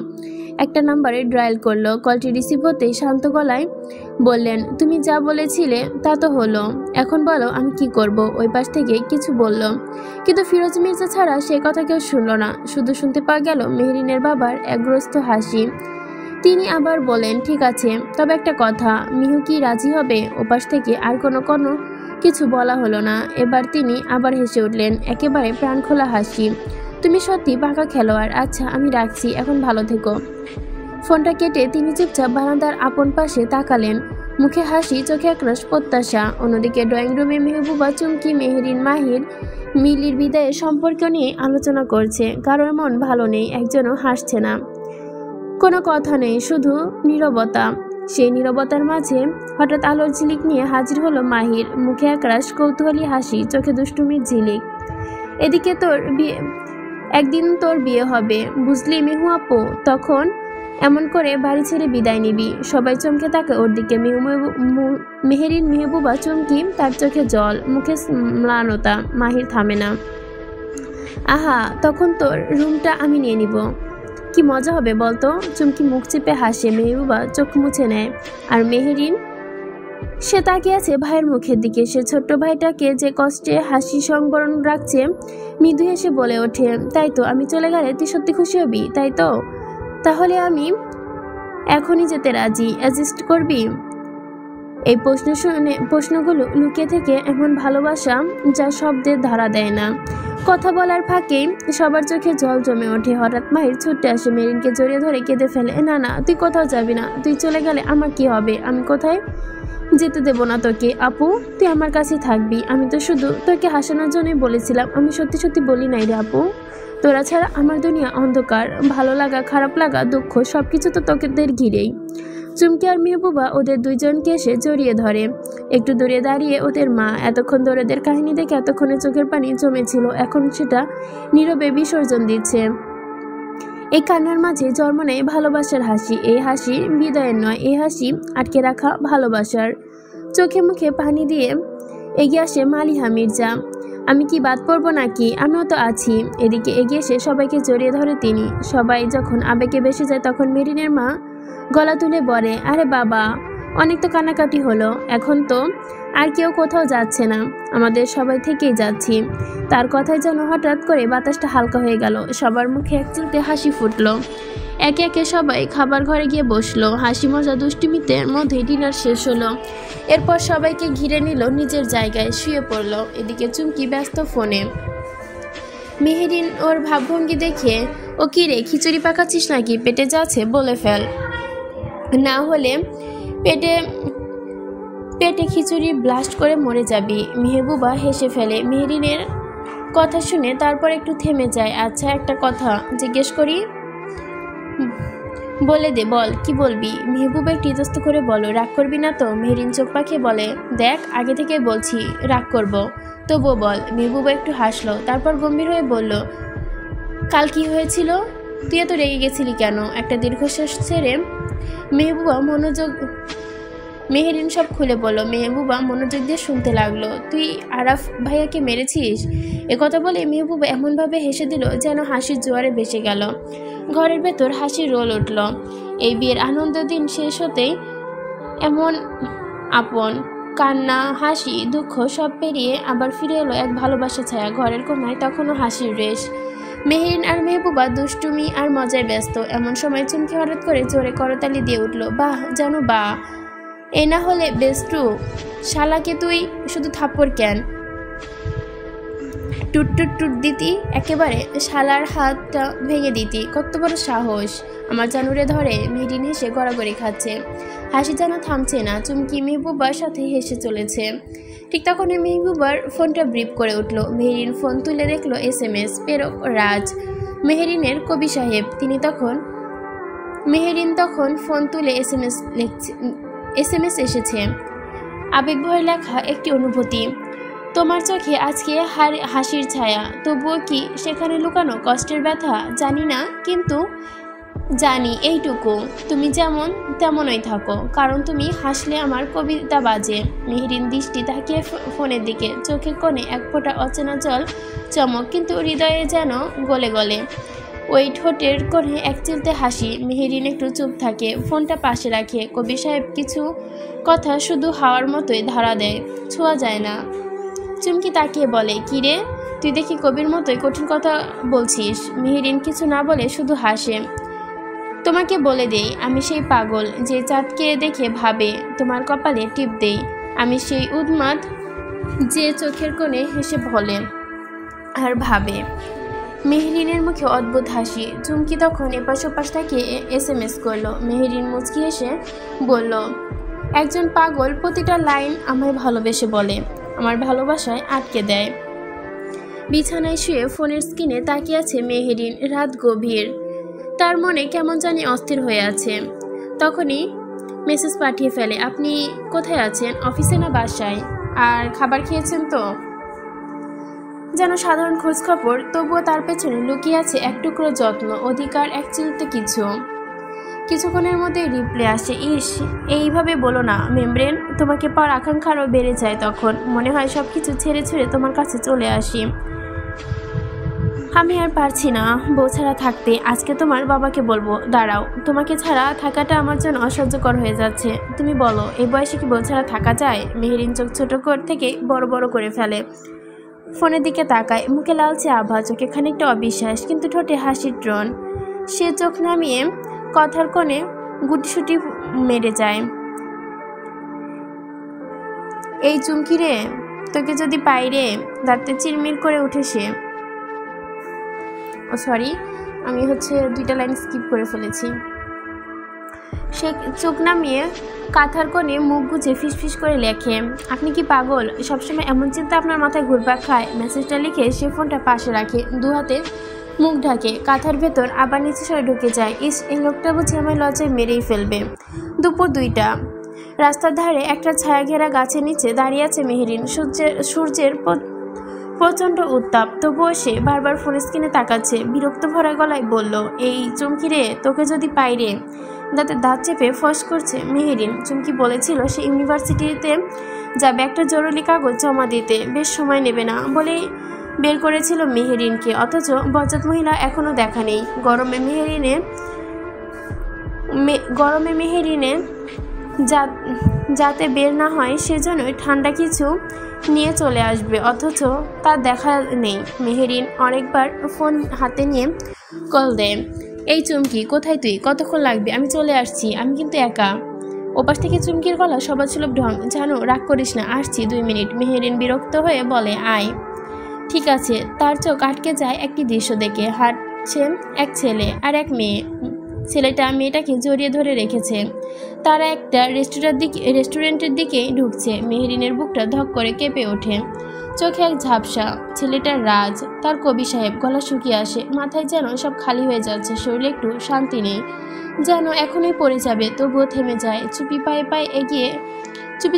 একটা নাম্বারে ডায়াল করলো। কলটি রিসিভ হতেই শান্ত গলায় বললেন, তুমি যা বলেছিলে তা তো হলো, এখন বলো আমি কি করব। ওই পাশ থেকে কিছু বলল, কিন্তু ফিরোজ মির্জা ছাড়া সে কথা কেউ শুনল না। শুধু শুনতে পাওয়া গেল মেহরিনের বাবার একগ্রস্ত হাসি। তিনি আবার বলেন, ঠিক আছে, তবে একটা কথা, মিহু কি রাজি হবে? ওপাশ থেকে আর কোনো কিছু বলা হলো না। এবার তিনি আবার হেসে উঠলেন, একেবারে প্রাণখোলা হাসি। তুমি সত্যি পাকা খেলোয়াড়। আচ্ছা আমি রাখছি, এখন ভালো থেকো। ফোনটা কেটে তিনি চুপচাপ বারান্দার আপন পাশে তাকালেন। মুখে হাসি, চোখে একরাশ প্রত্যাশা। অন্যদিকে ড্রয়িং রুমে মেহবুবা, চুমকি, মেহরিন, মাহির মিলির বিদায়ের সম্পর্ক নিয়ে আলোচনা করছে। কারোর মন ভালো নেই, একজনও হাসছে না, কোনো কথা নেই, শুধু নীরবতা। সেই নীরবতার মাঝে হঠাৎ আলোর ঝিলিক নিয়ে হাজির হলো মাহির। মুখে একরাশ কৌতূহলী হাসি, চোখে দুষ্টুমির ঝিলিক। এদিকে একদিন তোর বিয়ে হবে, বুঝলি মিহু আপু? তখন এমন করে বাড়ি ছেড়ে বিদায় নিবি। সবাই চমকে থাকে ওর দিকে। মেহরিন, মেহবুবা, চুমকি, তার চোখে জল, মুখে ম্লানতা। মাহির থামে না। আহা, তখন তোর রুমটা আমি নিয়ে নিব। কি মজা হবে বলতো? চুমকি মুখ চেপে হাসে। মেহবুবা চোখ মুছে নেয়। আর মেহরিন, সে তাকিয়ে আছে ভাইয়ের মুখের দিকে। সে ছোট্ট ভাইটাকে যে কষ্টে হাসি সংবরণ রাখছে। মৃদু হেসে বলে ওঠে, তাই তো, আমি চলে গেলে তুই সত্যি খুশি হবি, তাই তো? তাহলে আমি এখনই যেতে রাজি, অ্যাডজাস্ট করবি? এই প্রশ্নগুলো লুকিয়ে থেকে এমন ভালোবাসা যা শব্দের ধারা দেয় না। কথা বলার ফাঁকেই সবার চোখে জল জমে ওঠে। হঠাৎ মাহির ছুটে আসে, মেরিনকে জড়িয়ে ধরে কেঁদে ফেলে। না না, তুই কোথাও যাবি না। তুই চলে গেলে আমার কি হবে? আমি কোথায় যেতে দেব না তোকে। আপু, তুই আমার কাছে থাকবি। আমি তো শুধু তোকে হাসানোর জন্যই বলেছিলাম, আমি সত্যি সত্যি বলি নাই রে আপু। তোরা ছাড়া আমার দুনিয়া অন্ধকার। ভালো লাগা, খারাপ লাগা, দুঃখ সবকিছু তো তোদের ঘিরেই। চুমকি আর মেহবুবা ওদের দুইজনকে এসে জড়িয়ে ধরে। একটু দূরে দাঁড়িয়ে ওদের মা। এতক্ষণ ধরে ওদের কাহিনী দেখে এতক্ষণে চোখের পানি জমেছিল, এখন সেটা নীরবে বিসর্জন দিচ্ছে। এই কান্নার মাঝে জন্ম নেয় ভালোবাসার হাসি। এই হাসি বিদায়ের নয়, এই হাসি আটকে রাখা ভালোবাসার। চোখে মুখে পানি দিয়ে এগিয়ে আসে মালিহা মির্জা। আমি কি বাদ পড়বো নাকি? আমিও তো আছি। এদিকে এগিয়ে এসে সবাইকে জড়িয়ে ধরে তিনি। সবাই যখন আবেগে বেসে যায় তখন মেরিনের মা গলা তুলে বলে, আরে বাবা, অনেক তো কান্নাকাটি হলো, এখন তো আর কেউ কোথাও যাচ্ছে না, আমাদের সবাই থেকেই যাচ্ছি। তার কথায় যেন হঠাৎ করে বাতাসটা হালকা হয়ে গেল। সবার মুখে এক চিলতে হাসি ফুটলো। একে একে সবাই খাবার ঘরে গিয়ে বসলো। হাসি মজা দুষ্টুমিতে মধ্যে ডিনার শেষ হলো। এরপর সবাইকে ঘিরে নিল নিজের জায়গায়, শুয়ে পড়লো। এদিকে চুমকি ব্যস্ত ফোনে। মেহেরিন ওর ভাবভঙ্গি দেখে, ও কি রে, খিচুড়ি পাকাচ্ছিস নাকি? পেটে যাচ্ছে, বলে ফেল, না হলে পেটে খিচুড়ি ব্লাস্ট করে মরে যাবি। মেহবুবা হেসে ফেলে মেহেরিনের কথা শুনে, তারপর একটু থেমে যায়। আচ্ছা, একটা কথা জিজ্ঞেস করি? বলে দে, বল, কি বলবি? মেহবুবা একটু ইতস্ত করে বলো, রাগ করবি না তো? মেহেরিন চোখ পাকিয়ে বলে, দেখ, আগে থেকে বলছি রাগ করব, তবুও বল। মেহবুবা একটু হাসলো, তারপর গম্ভীর হয়ে বলল, কাল কি হয়েছিল? তুই এত রেগে গেছিলি কেন? একটা দীর্ঘশ্বাস ছেড়ে মেহেরিন সব খুলে বলল। মেহবুবা মনোযোগ দিয়ে শুনতে লাগলো। তুই আরাফ ভাইয়াকে মেরেছিস? একথা বলে মেহবুবা এমনভাবে হেসে দিল যেন হাসির জোয়ারে ভেসে গেল। ঘরের ভেতর হাসির রোল উঠল। এই বিয়ের আনন্দ দিন শেষ হতেই এমন আপন কান্না, হাসি, দুঃখ সব পেরিয়ে আবার ফিরে এলো এক ভালোবাসা ছায়া। ঘরের কোনায় তখনও হাসির রেশ। মেহেরিন আর মেহবুবা দুষ্টুমি আর মজায় ব্যস্ত। এমন সময় চুমকি হঠাৎ করে জোরে করতালি দিয়ে উঠল। বাহ, জানো বাহ, এ না হলে বেস্টু, শালাকে তুই শুধু থাপ্পড় কেন, টুট টুট টুট দিতি, একেবারে শালার হাতটা ভেঙে দিতি। কত বড় সাহস, আমার জানুরে ধরে। মেহেরিন হেসে গড়াগড়ি খাচ্ছে, হাসি যেন থামছে না। চুমকি মেহবুবার সাথে হেসে চলেছে। ঠিক তখনই মেহবুবার ফোনটা ব্রিপ করে উঠল। মেহেরিন ফোন তুলে দেখলো SMS, প্রেরক রাজ, মেহেরিনের কবি সাহেব। মেহেরিন তখন ফোন তুলে SMS এসেছে, আবেগভরে লেখা একটি অনুভূতি। তোমার চোখে আজকে হাসির ছায়া, তবুও কি সেখানে লুকানো কষ্টের ব্যথা? জানি না, কিন্তু জানি এইটুকু, তুমি যেমন তেমনই থাকো, কারণ তুমি হাসলে আমার কবিতা বাজে। মেহেরিন দৃষ্টি তাকিয়ে ফোনের দিকে, চোখে কোণে এক ফোঁটা অচেনা জল চমক, কিন্তু হৃদয়ে যেন গলে গলে। ওই ঠোঁটের কোণে এক চিলতে হাসি। মেহেরিন একটু চুপ থাকে, ফোনটা পাশে রাখে। কবি সাহেব কিছু কথা শুধু হাওয়ার মতোই ধারা দেয়, ছোঁয়া যায় না। চুমকি তাকিয়ে বলে, কি রে, তুই দেখি কবির মতোই কঠিন কথা বলছিস। মেহেরিন কিছু না বলে শুধু হাসে। তোমাকে বলে দেই, আমি সেই পাগল যে চাঁদকে দেখে ভাবে, তোমার কপালে টিপ দেই। আমি সেই উন্মাদ যে চোখের কোণে হেসে বলে আর ভাবে। মেহেরিনের মুখে অদ্ভুত হাসি। চুমকি তখন এপাশ ওপাশ তাকিয়ে SMS করলো। মেহেরিন মুচকি হেসে বলল, একজন পাগল প্রতিটা লাইন আমায় ভালোবেসে বলে, আমার ভালোবাসায় আটকে দেয়। বিছানায় শুয়ে ফোনের স্ক্রিনে তাকিয়ে আছে মেহেরিন। রাত গভীর, তার মনে কেমন জানি অস্থির হয়ে আছে। তখনই মেসেজ পাঠিয়ে ফেলে, আপনি কোথায় আছেন, অফিসে না বাসায়? আর খাবার খেয়েছেন তো? যেন সাধারণ খোঁজ খবর, তবুও তার পেছনে লুকিয়ে আছে এক টুকরো যত্ন, অধিকার, এক চিলতে কিছু। কিছুক্ষণের মধ্যে রিপ্লাই আসে, ইস, এইভাবে বলো না মেমব্রেন, তোমাকে পাওয়ার আকাঙ্ক্ষা আরও বেড়ে যায়। তখন মনে হয় সব কিছু ছেড়ে ছুড়ে তোমার কাছে চলে আসি। আমি আর পারছি না বউ ছাড়া থাকতে। আজকে তোমার বাবাকে বলবো। দাঁড়াও, তোমাকে ছাড়া থাকাটা আমার জন্য অসহ্যকর হয়ে যাচ্ছে। তুমি বলো, এই বয়সে কি বউ ছাড়া থাকা যায়? মেহেরিন চোখ ছোট থেকে বড় বড় করে ফেলে। ফোনের দিকে তাকায়, মুখে লালচে আভা, চোখে খানিকটা অবিশ্বাস, কিন্তু ঠোঁটে হাসির ট্রন। সে চোখ নামিয়ে কথার কোণে গুটিসুটি মেরে যায়, এই চুমকি রে, তোকে যদি পাই রে। দাঁতে চিরমির করে উঠে সে। সরি, আমি দুইটা লাইন স্কিপ করে ফেলেছি। সে চোখ নামিয়ে কাঁথার কোণে মুখ গুজে ফিসফিস করে লেখে, আপনি কি পাগল? সবসময় এমন চিন্তা আপনার মাথায় ঘুরপাক খায়? মেসেজটা লিখে সে ফোনটা পাশে রাখে, দু হাতে মুখ ঢাকে কাঁথার ভেতর আবার নিচে সরে ঢুকে যায়। এই লোকটা বুঝি আমায় লজ্জায় মেরেই ফেলবে। দুপুর 2টা। রাস্তার ধারে একটা ছায়া ঘেরা গাছের নিচে দাঁড়িয়ে আছে মেহেরিন। সূর্যের প্রচণ্ড উত্তাপ, তবুও সে বারবার ফোন স্ক্রিনে তাকাচ্ছে। বিরক্ত ভরা গলায় বলল, এই চুমকি রে, তোকে যদি পাই রে। দাঁতে দাঁত চেপে ফস করছে মেহেরিন। চুমকি বলেছিল সে ইউনিভার্সিটিতে যাবে একটা জরুরি কাগজ জমা দিতে, বেশ সময় নেবে না বলেই বের করেছিল মেহেরিনকে, অথচ বজ্জাত মহিলা এখনো দেখা নেই। গরমে মেহেরিনে যাতে বের না হয় সেজন্যই ঠান্ডা কিছু নিয়ে চলে আসবে, অথচ তার দেখা নেই। মেহেরিন অনেকবার ফোন হাতে নিয়ে কল দেয়। এই চুমকি, কোথায় তুই? কতক্ষণ লাগবে? আমি চলে আসছি, আমি কিন্তু একা। ওপাশ থেকে চুমকির গলা সবাসুলভ ঢং। জানো, রাগ করিস না, আসছি 2 মিনিট। মেহেরিন বিরক্ত হয়ে বলে, আয়। ঠিক আছে। তার চোখ আটকে যায় একটি দৃশ্য দেখে। হাঁটছে এক ছেলে আর এক মেয়ে। ছেলেটা মেয়েটাকে জড়িয়ে ধরে রেখেছে। তারা একটা রেস্টুরেন্টের দিকে ঢুকছে। মেহেরিনের বুকটা ধক করে কেঁপে ওঠে। চোখে এক ঝাপসা। ছেলেটার রাজ, তার কবি সাহেব। গলা শুকিয়ে আসে, মাথায় যেন সব খালি হয়ে যাচ্ছে, শরীরে একটু শান্তি নেই, যেন এখনই পড়ে যাবে। তবুও থেমে যায়। চুপি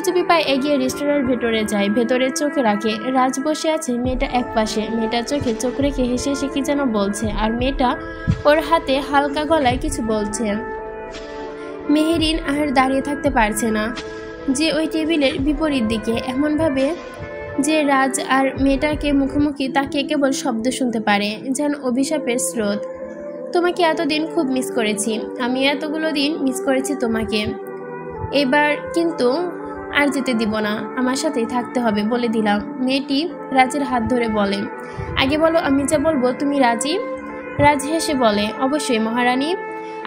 চুপি পায়ে এগিয়ে রেস্টুরেন্টের ভেতরে যায়। ভেতরে চোখে রাখে রাজ বসে আছে, মেয়েটা এক পাশে। মেয়েটার চোখে চোখ রেখে হেসে হেসে কি যেন বলছে, আর মেয়েটা ওর হাতে হালকা গলায় কিছু বলছে। মেহেরিন আর দাঁড়িয়ে থাকতে পারছে না, যে ওই টেবিলের বিপরীত দিকে, এমনভাবে যে রাজ আর মেয়েটাকে মুখোমুখি তাকিয়ে কেবল শব্দ শুনতে পারে, যেন অভিশাপের স্রোত। তোমাকে এতদিন খুব মিস করেছি, আমি এতগুলো দিন মিস করেছি তোমাকে। এবার কিন্তু আর যেতে দিব না, আমার সাথেই থাকতে হবে, বলে দিলাম। মেয়েটি রাজের হাত ধরে বলে, আগে বলো আমি যা বলবো তুমি রাজি? রাজ হেসে বলে, অবশ্যই মহারানী,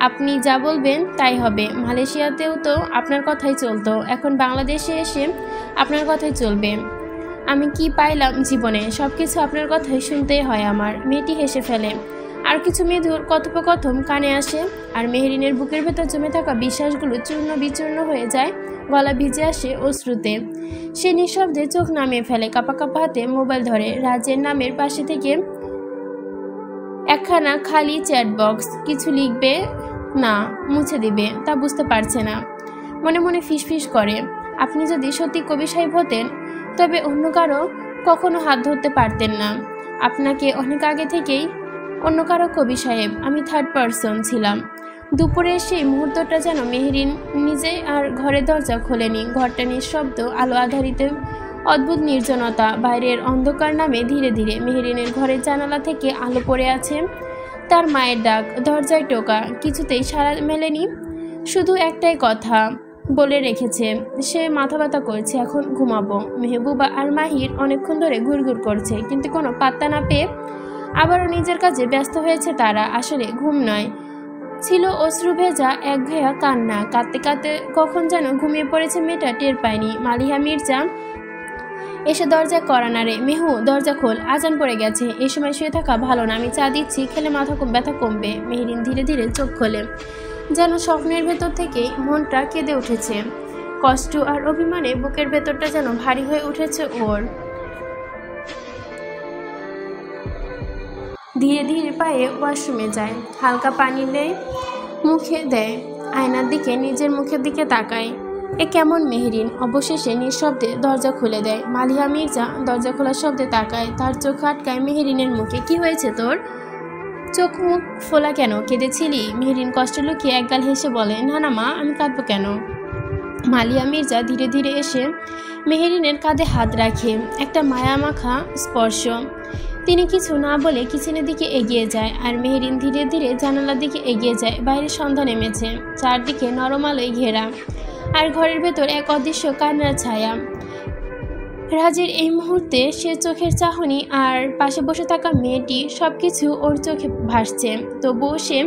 আপনি যা বলবেন তাই হবে। মালয়েশিয়াতেও তো আপনার কথাই চলতো, এখন বাংলাদেশে এসে আপনার কথাই চলবে। আমি কি পাইলাম জীবনে? সব কিছু আপনার কথাই শুনতেই হয় আমার। মেয়েটি হেসে ফেলে। আর কিছু মৃদুর কথোপকথন কানে আসে, আর মেহেরিনের বুকের ভেতর জমে থাকা বিশ্বাসগুলো চূর্ণ বিচূর্ণ হয়ে যায়। গলা ভিজে আসে অশ্রুতে। সে নিঃশব্দে চোখ নামিয়ে ফেলে, কাঁপা কাঁপা হাতে মোবাইল ধরে। রাজের নামের পাশে থেকে একখানা খালি চ্যাট বক্স। কিছু লিখবে না মুছে দিবে তা বুঝতে পারছে না। মনে মনে ফিসফিস করে, আপনি যদি সত্যি কবি সাহেব হতেন তবে অন্য কারো কখনো হাত ধরতে পারতেন না। আপনাকে অনেক আগে থেকেই অন্য কারো কবি সাহেব, আমি 3rd পারসন ছিলাম। দুপুরের সেই মুহূর্তটা যেন মেহেরিন নিজে আর ঘরের দরজা খোলেনি। ঘরটা নিঃশব্দ, আলো আধারিত, অদ্ভুত নির্জনতা। বাইরের অন্ধকার নামে ধীরে ধীরে। মেহেরিনের ঘরের জানালা থেকে আলো পড়ে আছে। তার মায়ের ডাক, দরজায় টোকা, কিছুতেই সাড়া মেলেনি। শুধু একটাই কথা বলে রেখেছে, সে মাথা ব্যথা করছে, এখন ঘুমাবো। মেহবুবা আর মাহির অনেকক্ষণ ধরে ঘুরঘুর করছে, কিন্তু কোনো পাত্তা না পেয়ে আবারও নিজের কাজে ব্যস্ত হয়েছে তারা। আসলে ঘুম নয়, ছিল অশ্রু ভেজা একঘেয়া কান্না। কাঁদতে কাঁদতে কখন যেন ঘুমিয়ে পড়েছে মেয়েটা, টের পায়নি। মালিহা মির্জা এসে দরজা কড়া নাড়ে, মেহু দরজা খোল, আজান পড়ে গেছে, এই সময় শুয়ে থাকা ভালো না, আমি চা দিচ্ছি, খেলে মাথা ব্যথা কমবে। মেহেরিন ধীরে ধীরে চোখ খোলে, যেন স্বপ্নের ভেতর থেকেই মনটা কেঁদে উঠেছে। কষ্ট আর অভিমানে বুকের ভেতরটা যেন ভারী হয়ে উঠেছে ওর। ধীরে ধীরে পায়ে ওয়াশরুমে যায়, হালকা পানি নেয়, মুখে দেয়, আয়নার দিকে নিজের মুখের দিকে তাকায়। এ কেমন মেহেরিন? অবশেষে নিঃশব্দে দরজা খুলে দেয়। মালিহা মির্জা দরজা খোলার শব্দে তাকায়, তার চোখ আটকায় মেহেরিনের মুখে। কি হয়েছে তোর? চোখ মুখ ফোলা কেন? কেঁদেছিলি? মেহেরিন কষ্ট লুকিয়ে একগাল হেসে বলে, না না মা, আমি কাঁদবো কেন? মালিহা মির্জা ধীরে ধীরে এসে মেহেরিনের কাঁধে হাত রাখে, একটা মায়ামাখা স্পর্শ। তিনি কিছু না বলে কিচেনের দিকে এগিয়ে যায়, আর মেহেরিন ধীরে ধীরে জানালার দিকে এগিয়ে যায়। বাইরে সন্ধ্যা নেমেছে, চারদিকে নরম আলোয় ঘেরা, আর ঘরের ভেতর এক অদৃশ্য কান্নার ছায়া। রাজের এই মুহূর্তে সে চোখের চাহনি আর পাশে বসে থাকা মেয়েটি, সবকিছু ওর চোখে ভাসছে। তবুও সে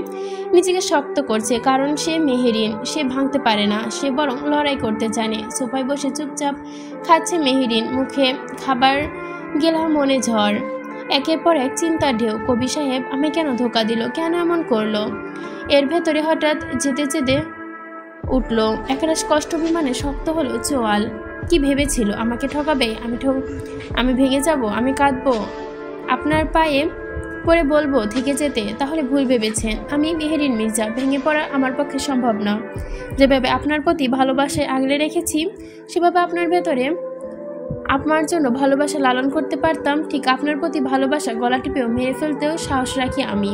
নিজেকে শক্ত করছে, কারণ সে মেহেরিন, সে ভাঙতে পারে না, সে বরং লড়াই করতে জানে। সোফায় বসে চুপচাপ খাচ্ছে মেহেরিন, মুখে খাবার গেলা, মনে ঝড়। একের পর এক চিন্তার ঢেউ। কবি সাহেব আমায় কেন ধোকা দিল? কেন এমন করলো? এর ভেতরে হঠাৎ যেতে যেতে উঠল একরাশ কষ্ট। অভিমানে শক্ত হলো চোয়াল। কি ভেবেছিল আমাকে ঠকাবে? আমি ভেঙে যাব, আমি কাঁদবো, আপনার পায়ে পরে বলবো থেকে যেতে, তাহলে ভুল ভেবেছেন। আমি মেহেরিন মির্জা, ভেঙে পড়া আমার পক্ষে সম্ভব না। যেভাবে আপনার প্রতি ভালোবাসায় আগলে রেখেছি, সেভাবে আপনার ভেতরে আপনার জন্য ভালোবাসা লালন করতে পারতাম। ঠিক আপনার প্রতি ভালোবাসা গলা টিপেও মেরে ফেলতেও সাহস রাখি আমি।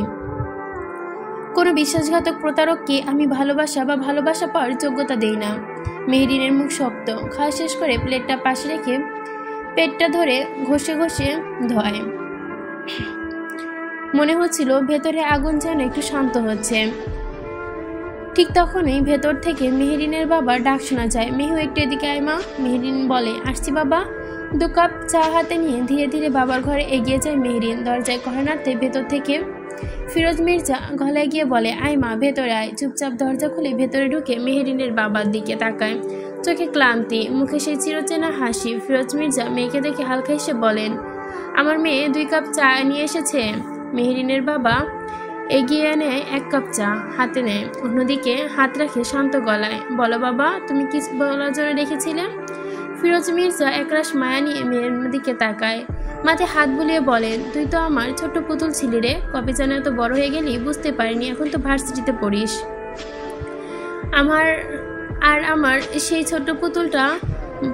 কোনো বিশ্বাসঘাতক প্রতারককে আমি ভালোবাসা বা ভালোবাসা পাওয়ার যোগ্যতা দেই না। মেহেরিনের মুখ শক্ত। খাওয়া শেষ করে প্লেটটা পাশে রেখে পেটটা ধরে ঘষে ঘষে ধয়। মনে হচ্ছিল ভেতরে আগুন যেন একটু শান্ত হচ্ছে। ঠিক তখনই ভেতর থেকে মেহেরিনের বাবার ডাক শোনা যায়, মেহু একটু এদিকে আয় মা। মেহেরিন বলে, আসছি বাবা। 2 কাপ চা হাতে নিয়ে ধীরে ধীরে বাবার ঘরে এগিয়ে যায় মেহেরিন। দরজায় কড়া নাড়তে ভেতর থেকে ফিরোজ মির্জা গলায় গিয়ে বলে, আয় মা, ভেতরে আয়। চুপচাপ দরজা খুলে ভেতরে ঢুকে মেহেরিনের বাবার দিকে তাকায়। চোখে ক্লান্তি, মুখে সেই চিরচেনা হাসি। ফিরোজ মির্জা মেয়েকে দেখে হালকা হেসে বলেন, আমার মেয়ে 2 কাপ চা নিয়ে এসেছে। মেহেরিনের বাবা এগিয়ে এনে 1 কাপ চা হাতে নেয়, অন্যদিকে হাত রাখে শান্ত গলায়, বলো বাবা, তুমি কি বলার জন্য রেখেছিলে? ফিরোজ মির্জা একরাশ মায়া নিয়ে মেয়ের দিকে তাকায়, মাথায় হাত বুলিয়ে বলেন, তুই তো আমার ছোট্ট পুতুল ছিলি রে। কবে যেন এত বড় হয়ে গেলি বুঝতে পারিনি, এখন তো ভার্সিটিতে পড়িস। আমার সেই ছোট্ট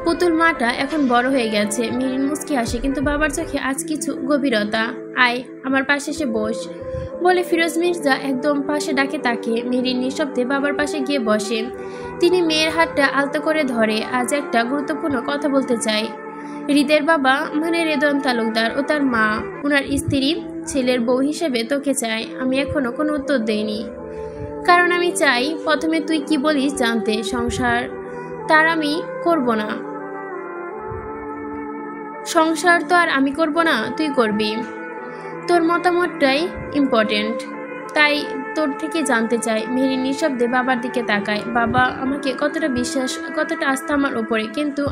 পুতুল মাটা এখন বড় হয়ে গেছে। মেহেরিন মুচকি হাসে, কিন্তু বাবার চোখে আজ কিছু গভীরতা। আয় আমার পাশে এসে বস, বলে ফিরোজ মির্জা একদম পাশে ডাকে তাকে। মেহেরিন নিঃশব্দে বাবার পাশে গিয়ে বসে। তিনি মেয়ের হাতটা আলতো করে ধরে, আজ একটা গুরুত্বপূর্ণ কথা বলতে চাই। হৃদের বাবা মানে রেদওয়ান তালুকদার ও তার মা, ওনার স্ত্রী, ছেলের বউ হিসেবে তোকে চাই। আমি এখনো কোনো উত্তর দেইনি, কারণ আমি চাই প্রথমে তুই কি বলিস জানতে। সংসার তার আমি করব না, সংসার তো আর আমি করব না, তুই করবি। তোর মতামতটাই ইম্পর্টেন্ট, তাই তোর থেকে জানতে চাই। মেহেরিন নিঃশব্দে বাবার দিকে তাকায়। বাবা আমাকে কতটা বিশ্বাস, কতটা আস্থা আমার ওপরে, কিন্তু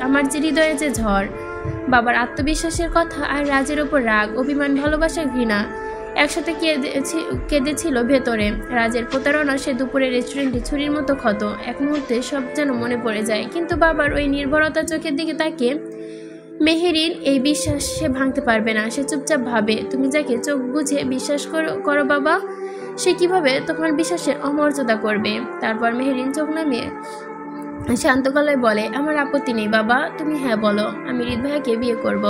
আমার যে হৃদয়ে যে ঝড়। বাবার আত্মবিশ্বাসের কথা আর রাজের ওপর রাগ, অভিমান, ভালোবাসা, ঘৃণা একসাথে কেঁদেছিল ভেতরে। রাজের প্রতারণা, সে দুপুরে রেস্টুরেন্টে ছুরির মতো ক্ষত, এক মুহূর্তে সব যেন মনে পড়ে যায়। কিন্তু বাবার ওই নির্ভরতা চোখের দিকে তাকিয়ে মেহেরিন এই বিশ্বাস সে ভাঙতে পারবে না। সে চুপচাপ ভাবে, তুমি যাকে চোখ বুঝে বিশ্বাস করো বাবা, সে কিভাবে তোমার বিশ্বাসের অমর্যাদা করবে? তারপর মেহেরিন চোখ নামিয়ে শান্ত গলায় বলে, আমার আপত্তি নেই বাবা, তুমি হ্যাঁ বলো, আমি হৃদ ভাইয়াকে বিয়ে করব।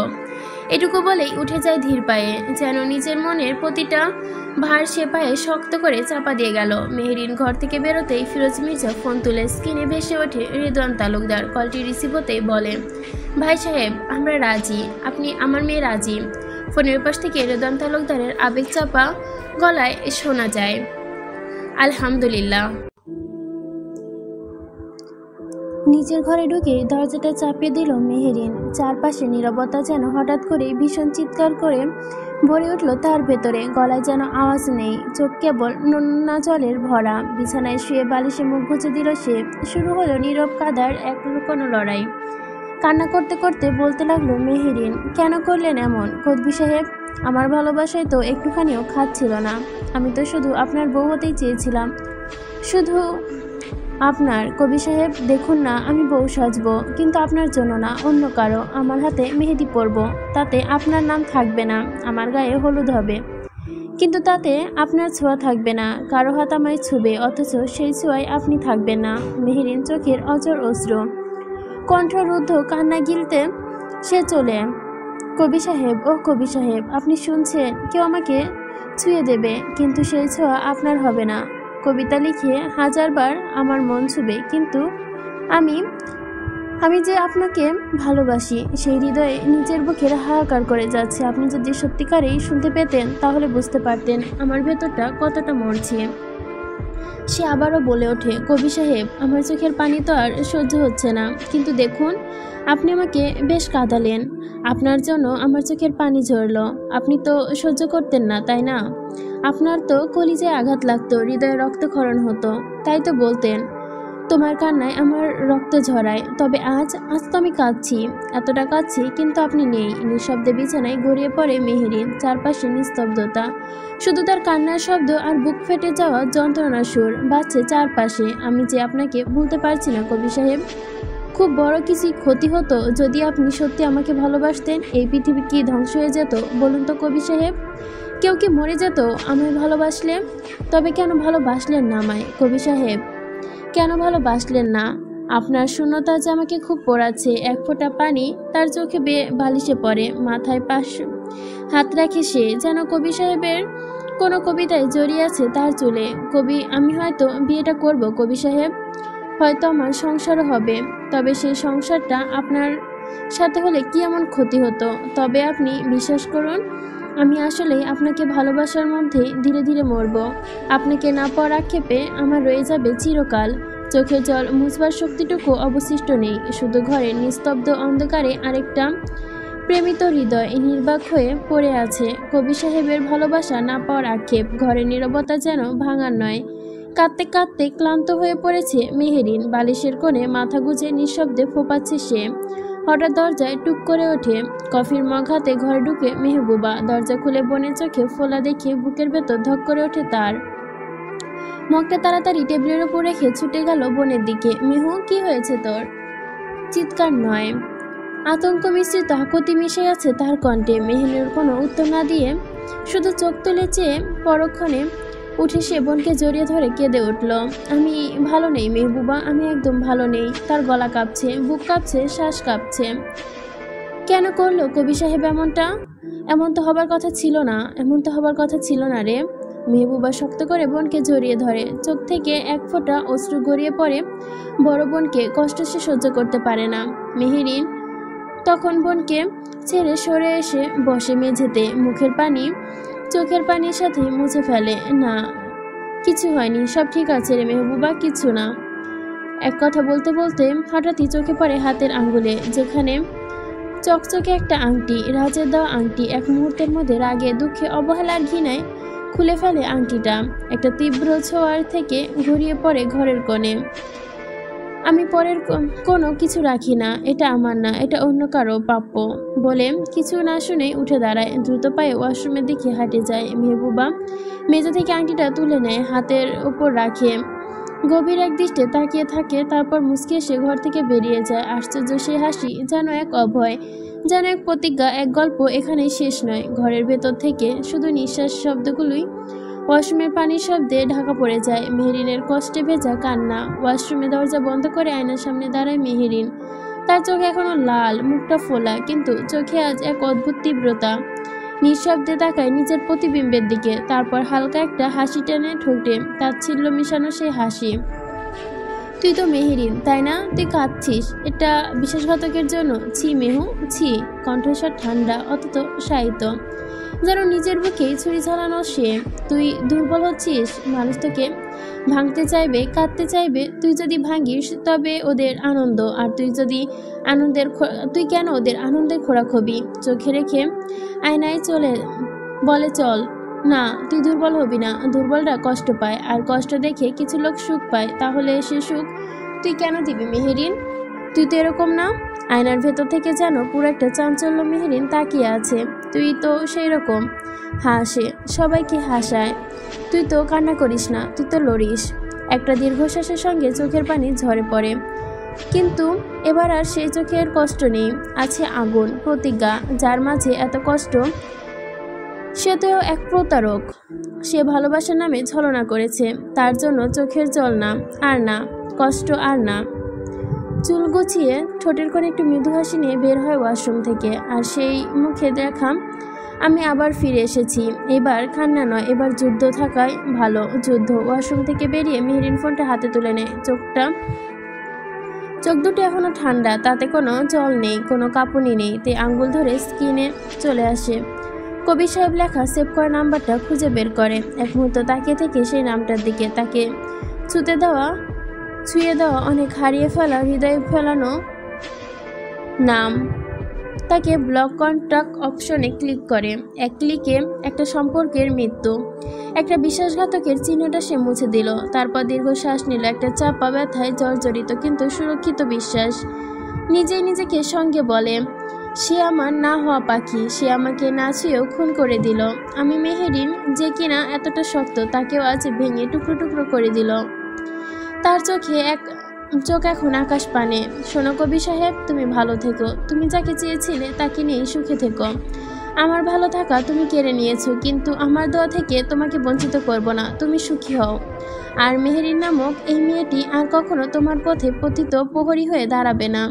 এটুকু বলেই উঠে যায় ধীর পায়ে, যেন নিজের মনের প্রতিটা ভার সে পায়ে শক্ত করে চাপা দিয়ে গেল। মেহেরিন ঘর থেকে বেরোতেই ফিরোজ মির্জা ফোন তুলে স্ক্রিনে ভেসে ওঠে রেদওয়ান তালুকদার। কলটি রিসিভ হতেই বলে, ভাই সাহেব, আমরা রাজি, আপনি আমার মেয়ে রাজি। ফোনের পাশ থেকে রেদওয়ান তালুকদারের আবেগ চাপা গলায় শোনা যায়, আলহামদুলিল্লাহ। নিজের ঘরে ঢুকে দরজাটা চাপিয়ে দিল মেহেরিন। চারপাশে নীরবতা যেন হঠাৎ করে ভীষণ চিৎকার করে ভরে উঠল তার ভেতরে। গলায় যেন আওয়াজ নেই, চোখ কেবল নোনা জলের ভরা। বিছানায় শুয়ে বালিশে মুখ গুজে দিল সে। শুরু হলো নীরব কাদার এক কোনো লড়াই। কান্না করতে করতে বলতে লাগলো মেহেরিন, কেন করলেন এমন কদবি সাহেব? আমার ভালোবাসায় তো একটুখানিও খাচ্ছিল না। আমি তো শুধু আপনার বউ হতেই চেয়েছিলাম, শুধু আপনার। কবি সাহেব দেখুন না, আমি বউ সাজবো, কিন্তু আপনার জন্য না, অন্য কারো। আমার হাতে মেহেদি পরবো, তাতে আপনার নাম থাকবে না, আমার গায়ে হলুদ হবে, কিন্তু তাতে আপনার ছোঁয়া থাকবে না। কারো হাত আমায় ছুবে, অথচ সেই ছোঁয়ায় আপনি থাকবেন না। মেহেরিন চোখের অজর অশ্রু, কণ্ঠরুদ্ধ কান্না গিলতে সে চলে। কবি সাহেব, ও কবি সাহেব, আপনি শুনছেন? কেউ আমাকে ছুঁয়ে দেবে, কিন্তু সেই ছোঁয়া আপনার হবে না। কবিতা লিখে 1000 বার আমার মন ছুবে, কিন্তু আমি যে আপনাকে ভালোবাসি, সেই হৃদয়ে নিজের বুকের হাহাকার করে যাচ্ছে। আপনি যদি সত্যিকারেই শুনতে পেতেন, তাহলে বুঝতে পারতেন আমার ভেতরটা কতটা মরছে। সে আবারও বলে ওঠে, কবি সাহেব, আমার চোখের পানি তো আর সহ্য হচ্ছে না, কিন্তু দেখুন, আপনি আমাকে বেশ কাঁদালেন, আপনার জন্য আমার চোখের পানি ঝরল। আপনি তো সহ্য করতেন না, তাই না? আপনার তো কলিজায় আঘাত লাগতো, হৃদয়ে রক্তক্ষরণ হতো, তাই তো বলতেন, তোমার কান্নায় আমার রক্ত ঝরায়। তবে আজ তো আমি কাঁদছি, এতটা কাঁদছি, কিন্তু আপনি নেই। নিঃশব্দে বিছানায় গড়িয়ে পড়ে মেহেরিন। চারপাশে নিস্তব্ধতা, শুধু তার কান্নার শব্দ আর বুক ফেটে যাওয়া যন্ত্রণার সুর বাজছে চারপাশে। আমি যে আপনাকে ভুলতে পারছি না কবি সাহেব। খুব বড় কিছু ক্ষতি হতো যদি আপনি সত্যি আমাকে ভালোবাসতেন। এই পৃথিবী কি ধ্বংস হয়ে যেত বলুন তো কবি সাহেব? কেউ কি মরে যেত আমায় ভালোবাসলে? তবে কেন ভালোবাসলেন না আমায় কবি সাহেব? কেন ভালোবাসলেন না? আপনার শূন্যতা যে আমাকে খুব পোড়াচ্ছে। এক ফোঁটা পানি তার চোখে বালিশে পড়ে, মাথায় পাশ হাত রাখে সে, যেন কবি সাহেবের কোনো কবিতায় জড়িয়ে আছে তার চুলে। কবি, আমি হয়তো বিয়েটা করব কবি সাহেব, হয়তো আমার সংসারও হবে। তবে সেই সংসারটা আপনার সাথে হলে কি এমন ক্ষতি হতো? তবে আপনি বিশ্বাস করুন, আমি আসলেই আপনাকে ভালোবাসার মধ্যে ধীরে ধীরে মরব। আপনাকে না পাওয়ার আক্ষেপে আমার রয়ে যাবে চিরকাল। চোখের জল মুছবার শক্তিটুকু অবশিষ্ট নেই। শুধু ঘরের নিস্তব্ধ অন্ধকারে আরেকটা প্রেমিত হৃদয় নির্বাক হয়ে পড়ে আছে। কবি সাহেবের ভালোবাসা না পাওয়ার আক্ষেপ। ঘরের নীরবতা যেন ভাঙার নয়। কাঁদতে কাঁদতে ক্লান্ত হয়ে পড়েছে মেহেরিন। বালিশের কোণে মাথা গুজে নিঃশব্দে ফোপাচ্ছে সে। হঠাৎ দরজায় টুক করে ওঠে। কফির মগ হাতে ঘরে ঢুকে মেহবুবা। দরজা খুলে বোনের চোখে ফোলা দেখে বুকের ভেতর ধক করে ওঠে তার। মগটা তাড়াতাড়ি টেবিলের উপর রেখে ছুটে গেল বোনের দিকে। মেহু, কি হয়েছে তোর? চিৎকার নয়, আতঙ্ক মিশ্রিত আকুতি মিশে আছে তার কণ্ঠে। মেহেনুর কোনো উত্তর না দিয়ে শুধু চোখ তুলে চেয়ে পরক্ষণে উঠে সে বোনকে জড়িয়ে ধরে কেঁদে উঠল। আমি ভালো নেই মেহবুবা, আমি একদম ভালো নেই। তার গলা কাঁপছে, বুক কাঁপছে, শ্বাস কাঁপছে। কেন করলো কবি সাহেব এমনটা? এমন তো হবার কথা ছিল না, এমন তো হবার কথা ছিল না রে। মেহবুবা শক্ত করে বোনকে জড়িয়ে ধরে। চোখ থেকে এক ফোঁটা অশ্রু গড়িয়ে পড়ে। বড় বোনকে কষ্ট সে সহ্য করতে পারে না। মেহেরিন তখন বোনকে ছেড়ে সরে এসে বসে মেঝেতে। মুখের পানি চোখের পানির সাথে মুছে ফেলে। না, কিছু হয়নি, সব ঠিক আছে রে মেহবুবা, কিছু না। এক কথা বলতে বলতে হঠাৎই চোখে পড়ে হাতের আঙ্গুলে, যেখানে চকচকে একটা আংটি, রাজের দেওয়া আংটি। এক মুহূর্তের মধ্যে রাগে, দুঃখে, অবহেলার ঘৃণায় খুলে ফেলে আংটিটা। একটা তীব্র ছোঁয়ার থেকে গড়িয়ে পড়ে ঘরের কোণে। আমি পরের কোনো কিছু রাখি না, এটা আমার না, এটা অন্য কারো প্রাপ্য বলে কিছু না শুনে উঠে দাঁড়ায়। দ্রুত পায়ে ওয়াশরুমের দিকে হাঁটে যায়। মেহবুবা মেঝে থেকে আংটিটা তুলে নেয়, হাতের উপর রাখে। গভীর এক দৃষ্টে তাকিয়ে থাকে, তারপর মুচকি এসে ঘর থেকে বেরিয়ে যায়। আশ্চর্য সে হাসি, যেন এক অভয়, যেন এক প্রতিজ্ঞা। এক গল্প এখানেই শেষ নয়। ঘরের ভেতর থেকে শুধু নিঃশ্বাস শব্দগুলোই ওয়াশরুমের পানির শব্দে ঢাকা পড়ে যায়। মেহেরিনের কষ্টে ভেজা কান্না। ওয়াশরুমে দরজা বন্ধ করে আয়নার সামনে দাঁড়ায় মেহেরিন। তার চোখ এখনো লাল, মুখটা ফোলা, কিন্তু চোখে আজ এক অদ্ভুত তীব্রতা। নিঃশব্দে তাকায় নিজের প্রতিবিম্বের দিকে, তারপর হালকা একটা হাসি টেনে ঠোঁটে, তাচ্ছিল্য মিশানো সেই হাসি। তুই তো মেহেরিন, তাই না? তুই কাঁদছিস এটা বিশ্বাসঘাতকের জন্য? ছি মেহু, ছি। কণ্ঠস্বর ঠান্ডা, অথচ শায়িত, যেন নিজের বুকেই ছুরি চালানো সে। তুই দুর্বল হচ্ছিস। মানুষ তোকে ভাঙতে চাইবে, কাঁদতে চাইবে। তুই যদি ভাঙিস তবে ওদের আনন্দ, আর তুই কেন ওদের আনন্দের খোরাক হবি? চোখে রেখে আয়নায় বলে চল। না, তুই দুর্বল হবি না। দুর্বলরা কষ্ট পায়, আর কষ্ট দেখে কিছু লোক সুখ পায়। তাহলে সে সুখ তুই কেন দিবি মেহেরিন? তুই তো এরকম না। আয়নার ভেতর থেকে যেন পুরো একটা চাঞ্চল্য। মেহেরিন তাকিয়ে আছে। তুই তো সেই রকম, হাসে, সবাইকে হাসায়। তুই তো কান্না করিস না, তুই তো লড়িস। একটা দীর্ঘশ্বাসের সঙ্গে চোখের পানি ঝরে পড়ে। কিন্তু এবার আর সেই চোখের কষ্ট নেই, আছে আগুন, প্রতিজ্ঞা। যার মাঝে এত কষ্ট সে তো এক প্রতারক। সে ভালোবাসার নামে ছলনা করেছে। তার জন্য চোখের জল না, আর না, কষ্ট আর না। চুল গুছিয়ে ঠোঁটের কোণে একটু মৃদু হাসি নিয়ে বের হয় ওয়াশরুম থেকে। আর সেই মুখে দেখা, আমি আবার ফিরে এসেছি। এবার কান্না নয়, এবার যুদ্ধ থাকায় ভালো, যুদ্ধ। ওয়াশরুম থেকে বেরিয়ে মেহেরিন ফোনটা হাতে তুলে নেয়। চোখ দুটো এখনো ঠান্ডা, তাতে কোনো জল নেই, কোনো কাঁপুনি নেই। তে আঙ্গুল ধরে স্ক্রিনে চলে আসে। কবি সাহেব লেখা সেভ করা নাম্বারটা খুঁজে বের করে। এক মুহূর্ত তাকিয়ে থেকে সেই নামটার দিকে, তাকে ছুঁয়ে দেওয়া অনেক হারিয়ে ফেলা, হৃদয় ফেলানো নাম। তাকে ব্লক কন্ট্যাক্ট অপশনে ক্লিক করে। এক ক্লিকে একটা সম্পর্কের মৃত্যু, একটা বিশ্বাসঘাতকের চিহ্নটা সে মুছে দিল। তারপর দীর্ঘ শ্বাস নিল, একটা চাপা ব্যথায় জর্জরিত কিন্তু সুরক্ষিত বিশ্বাস। নিজেই নিজেকে সঙ্গে বলে, সে আমার না হওয়া পাখি, সে আমাকে না ছুঁয়েও খুন করে দিল। আমি মেহেরিন, যে কিনা এতটা শক্ত, তাকেও আজ ভেঙে টুকরো টুকরো করে দিল। তার চোখ এখন আকাশ পানে। শোনো কবি সাহেব, তুমি ভালো থেকো। তুমি যাকে চেয়েছিলে তাকে নিয়েই সুখে থেকো। আমার ভালো থাকা তুমি কেড়ে নিয়েছো, কিন্তু আমার দোয়া থেকে তোমাকে বঞ্চিত করব না। তুমি সুখী হও। আর মেহেরিন নামক এই মেয়েটি আর কখনো তোমার পথে পতিত প্রহরী হয়ে দাঁড়াবে না,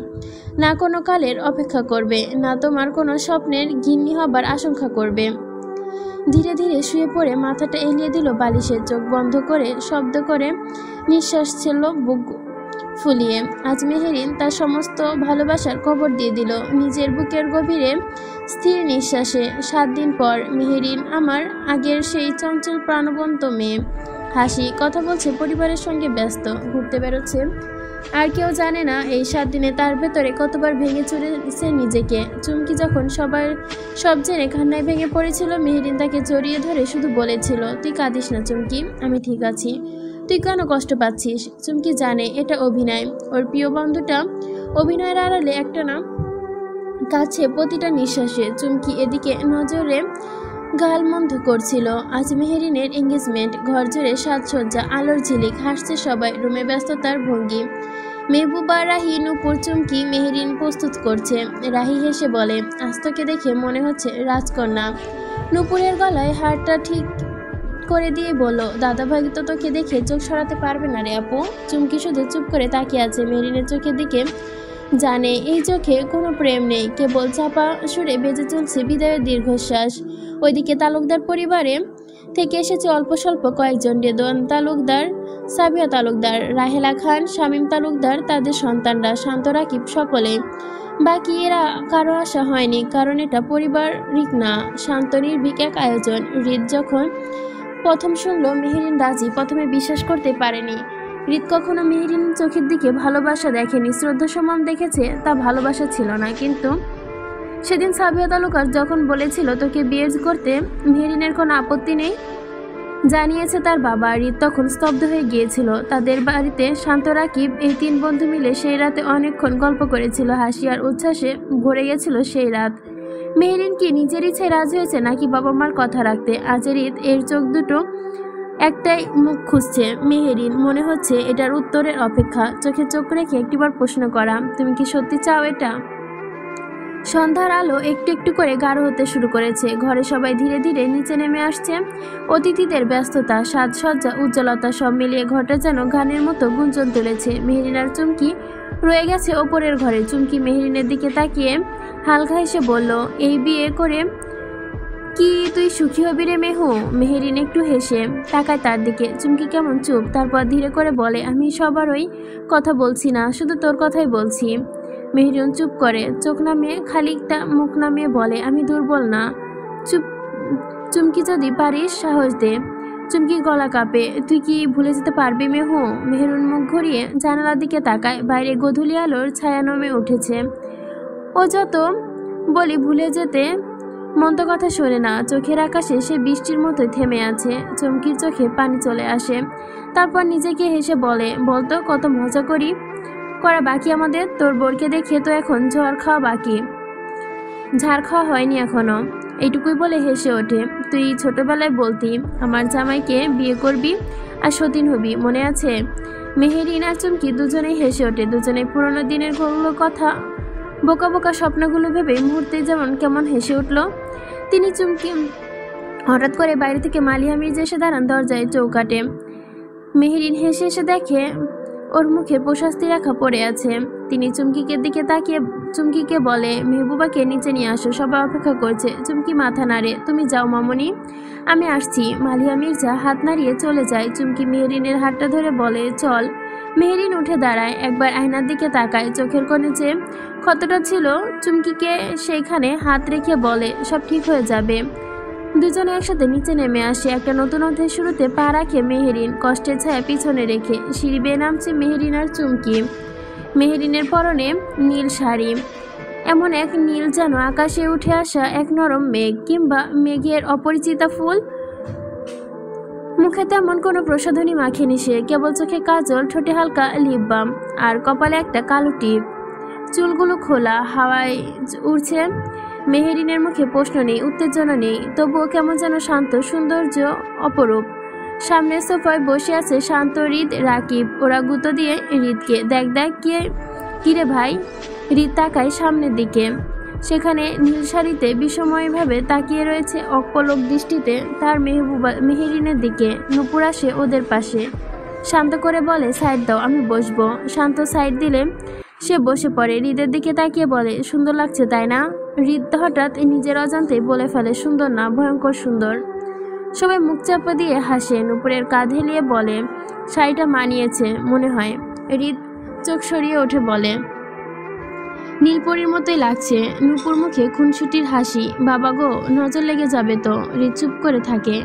না কোনো কালের অপেক্ষা করবে, না তোমার কোনো স্বপ্নের গিন্নি হবার আশঙ্কা করবে। ধীরে ধীরে শুয়ে পড়ে মাথাটা এলিয়ে দিল বালিশের, চোখ বন্ধ করে শব্দ করে নিঃশ্বাস ছিল বুক ফুলিয়ে। আজ মেহেরিন তার সমস্ত ভালোবাসার কবর দিয়ে দিল নিজের বুকের গভীরে স্থির নিঃশ্বাসে। 7 দিন পর মেহেরিন আমার আগের সেই চঞ্চল প্রাণবন্ত মেয়ে। হাসি, কথা বলছে, পরিবারের সঙ্গে ব্যস্ত, ঘুরতে বেরোচ্ছে। আর কেউ জানে না এই 7 দিনে তার ভেতরে কতবার ভেঙে চুরেছে নিজেকে। চুমকি যখন সব জেনে কান্নায় ভেঙে পড়েছিল, মেহেরিন তাকে জড়িয়ে ধরে শুধু বলেছিল, তুই কাঁদিস না চুমকি, আমি ঠিক আছি। তুই কেন কষ্ট পাচ্ছিস? চুমকি জানে এটা অভিনয়। ওর প্রিয় বন্ধুটা অভিনয়ের আড়ালে একটা না কাছে প্রতিটা নিঃশ্বাসে। চুমকি এদিকে নজরে গালমন্দ করছিল। আজ মেহেরিনের এঙ্গেজমেন্ট, ঘর জুড়ে সাজসজ্জা, আলোর ঝিলিক, হাসছে সবাই, রুমে ব্যস্ততার ভঙ্গি। মেহবুবা, রাহি, নূপুর, চুমকি, মেহেরিন প্রস্তুত করছে। রাহি হেসে বলে, আজ তোকে দেখে মনে হচ্ছে রাজকন্যা। নূপুরের গলায় হারটা ঠিক করে দিয়ে বলল, দাদাভাই তো তোকে দেখে চোখ সরাতে পারবে না রে আপু। চুমকি শুধু চুপ করে তাকিয়ে আছে মেহেরিনের চোখের দিকে। জানে এই চোখে কোনো প্রেম নেই, কেবল চাপা সুরে বেজে চলছে বিদায়ের দীর্ঘশ্বাস। ওইদিকে তালুকদার পরিবারে থেকে এসেছে অল্প স্বল্প কয়েকজন, রেদওয়ান তালুকদার, সাবিয়া তালুকদার, রাহেলা খান, শামীম তালুকদার, তাদের সন্তানরা, শান্ত, রাকিব, সকলে। বাকি এরা কারো আসা হয়নি, কারণ এটা পারিবারিক না, শান্ত নির্ভীক এক আয়োজন। হৃদ যখন প্রথম শুনল মেহেরিন রাজি, প্রথমে বিশ্বাস করতে পারেনি। হৃদ কখনো মেহেরিনের চোখের দিকে ভালোবাসা দেখেনি, শ্রদ্ধা সম্মান দেখেছে, তা ভালোবাসা ছিল না। কিন্তু সেদিন সাবিয়া তালুকদার যখন বলেছিল তোকে বিয়ে করতে মেহেরিনের কোনো আপত্তি নেই, জানিয়েছে তার বাবা, হৃদ তখন স্তব্ধ হয়ে গিয়েছিল। তাদের বাড়িতে শান্ত, রাকিব, এই 3 বন্ধু মিলে সেই রাতে অনেকক্ষণ গল্প করেছিল। হাসি আর উচ্ছ্বাসে ভরে গেছিল সেই রাত। মেহেরিন কি নিজের ইচ্ছায় রাজি হয়েছে, নাকি বাবা মার কথা রাখতে? আজ হৃদ এর চোখ দুটো একটাই মুখ খুঁজছে। মেহেরিন, মনে হচ্ছে এটার উত্তরের অপেক্ষা। চোখে চোখ রেখে একটিবার প্রশ্ন করা, তুমি কি সত্যি চাও এটা? সন্ধ্যার আলো একটু একটু করে গাঢ় হতে শুরু করেছে। ঘরে সবাই ধীরে ধীরে নিচে নেমে আসছে। অতিথিদের ব্যস্ততা, সাজসজ্জা, উজ্জ্বলতা সব মিলিয়ে ঘরটা যেন গানের মতো গুঞ্জন তুলেছে। মেহেরিন আর চুমকি রয়ে গেছে ওপরের ঘরে। চুমকি মেহেরিনের দিকে তাকিয়ে হালকা হেসে বলল, এই বিয়ে করে কি তুই সুখী হবি রে মেহু? মেহেরিন একটু হেসে তাকায় তার দিকে। চুমকি কেমন চুপ, তারপর ধীরে করে বলে, আমি সবারই কথা বলছি না, শুধু তোর কথাই বলছি। মেহেরিন চুপ করে, চোখ নামিয়ে খানিকটা মুখ নামিয়ে বলে, আমি দুর্বল না। চুমকি, যদি পারিস সাহস দে। চুমকি গলা কাঁপে, তুই কি ভুলে যেতে পারবি মেহু? মেহেরুন মুখ ঘুরিয়ে জানালার দিকে তাকায়। বাইরে গোধূলি আলোর ছায়া নামে উঠেছে। ও যত বলি ভুলে যেতে, মন্দ কথা শোনে না। চোখের আকাশে সে বৃষ্টির মতোই থেমে আছে। চুমকির চোখে পানি চলে আসে। তারপর নিজেকে হেসে বলে, বলতো কত মজা করা বাকি আমাদের। তোর বোরকে দেখে তো এখন ঝড় খাওয়া বাকি, ঝাড় খাওয়া হয়নি এখনো। এইটুকুই বলে হেসে ওঠে। তুই ছোটবেলায় বলতি আমার জামাইকে বিয়ে করবি আর সতীন হবি, মনে আছে? মেহেরিন আর চুমকি দুজনেই হেসে ওঠে। দুজনেই পুরোনো দিনের কথা, বোকা বোকা স্বপ্নগুলো ভেবে মুহূর্তে যেমন কেমন হেসে উঠল। তিনি চুমকি হঠাৎ করে বাইরে থেকে মালিহা মির্জা এসে দাঁড়ান দরজায় চৌকাটে। মেহেরিন হেসে এসে দেখে ওর মুখে প্রশাস্তি রেখা পড়ে আছে। তিনি চুমকিকে দিকে তাকিয়ে চুমকিকে বলে, মেহবুবাকে নিচে নিয়ে আসো, সবাই অপেক্ষা করছে। চুমকি মাথা নাড়ে, তুমি যাও মামুনি, আমি আসছি। মালিহা মির্জা হাত নাড়িয়ে চলে যায়। চুমকি মেহেরিনের হাতটা ধরে বলে, চল। মেহেরিন উঠে দাঁড়ায়, একবার আয়নার দিকে তাকায়। চোখের কোণে যে ক্ষতটা ছিল, চুমকিকে সেইখানে হাত রেখে বলে, সব ঠিক হয়ে যাবে। দুজনে একসাথে নিচে নেমে আসে। একটা নতুন অধ্যায় শুরুতে পা রাখে মেহেরিন, কষ্টের ছায়া পিছনে রেখে। সিঁড়ি বেয়ে নামছে মেহেরিন আর চুমকি। মেহেরিনের পরনে নীল শাড়ি, এমন এক নীল যেন আকাশে উঠে আসা এক নরম মেঘ, কিংবা মেঘের অপরিচিতা ফুল। মুখে তেমন কোনো প্রসাধনী মাখেনি সে, কেবল চোখে কাজল, ঠোঁটে হালকা লিপ বাম, আর কপালে একটা কালো টিপ। চুলগুলো খোলা, হাওয়ায় উড়ছে। মেহেরিনের মুখে প্রশ্ন নেই, উত্তেজনা নেই, তবুও কেমন যেন শান্ত, সৌন্দর্য অপরূপ। সামনের সোফায় বসে আছে শান্ত, হৃদ, রাকিব। ওরা গুঁতো দিয়ে হৃদকে, দেখ দেখ কিরে ভাই। হৃদ তাকায় সামনের দিকে। সেখানে নীল শাড়িতে বিষময়ভাবে তাকিয়ে রয়েছে অপলক দৃষ্টিতে তার মেহেরিনের দিকে। নূপুর আসে ওদের পাশে, শান্ত করে বলে, সাইড দাও, আমি বসবো। শান্ত সাইড দিলে সে বসে পড়ে। হৃদের দিকে তাকিয়ে বলে, সুন্দর লাগছে তাই না? হৃদ হঠাৎ নিজের অজান্তেই বলে ফেলে, সুন্দর না, ভয়ঙ্কর সুন্দর। সবাই মুখ চাপা দিয়ে হাসে। নূপুরের কাঁধ হেলিয়ে বলে, শাড়িটা মানিয়েছে মনে হয়। হৃদ চোখ সরিয়ে ওঠে বলে, নীলপরীর মতোই লাগছে। নূপুর মুখে খুনসুটির হাসি। বাবা গো, নজর লেগে যাবে তো। হৃদ চুপ করে থাকে,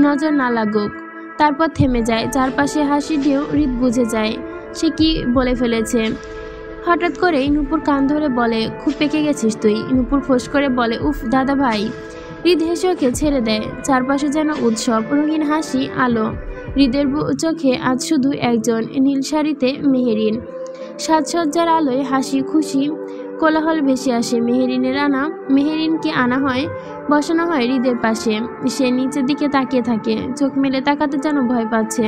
নজর না লাগুক। তারপর থেমে যায়। চারপাশে হাসির ঢেউ। হৃদ বুঝে যায় সে কি বলে ফেলেছে। হঠাৎ করেই নূপুর কান ধরে বলে, খুব পেকে গেছিস তুই। নূপুর ফোঁস করে বলে, উফ দাদা ভাই। হৃদ হেসে ওকে ছেড়ে দেয়। চারপাশে যেন উৎসব, রঙিন হাসি, আলো। হৃদের চোখে আজ শুধু একজন, নীল শাড়িতে মেহেরিন। সাজসজ্জার আলোয় হাসি খুশি কোলাহল ভেসে আসে। মেহেরিনকে আনা হয়, বসানো হয় হৃদের পাশে। সে নিচের দিকে তাকিয়ে থাকে, চোখ মেলে তাকাতে যেন ভয় পাচ্ছে।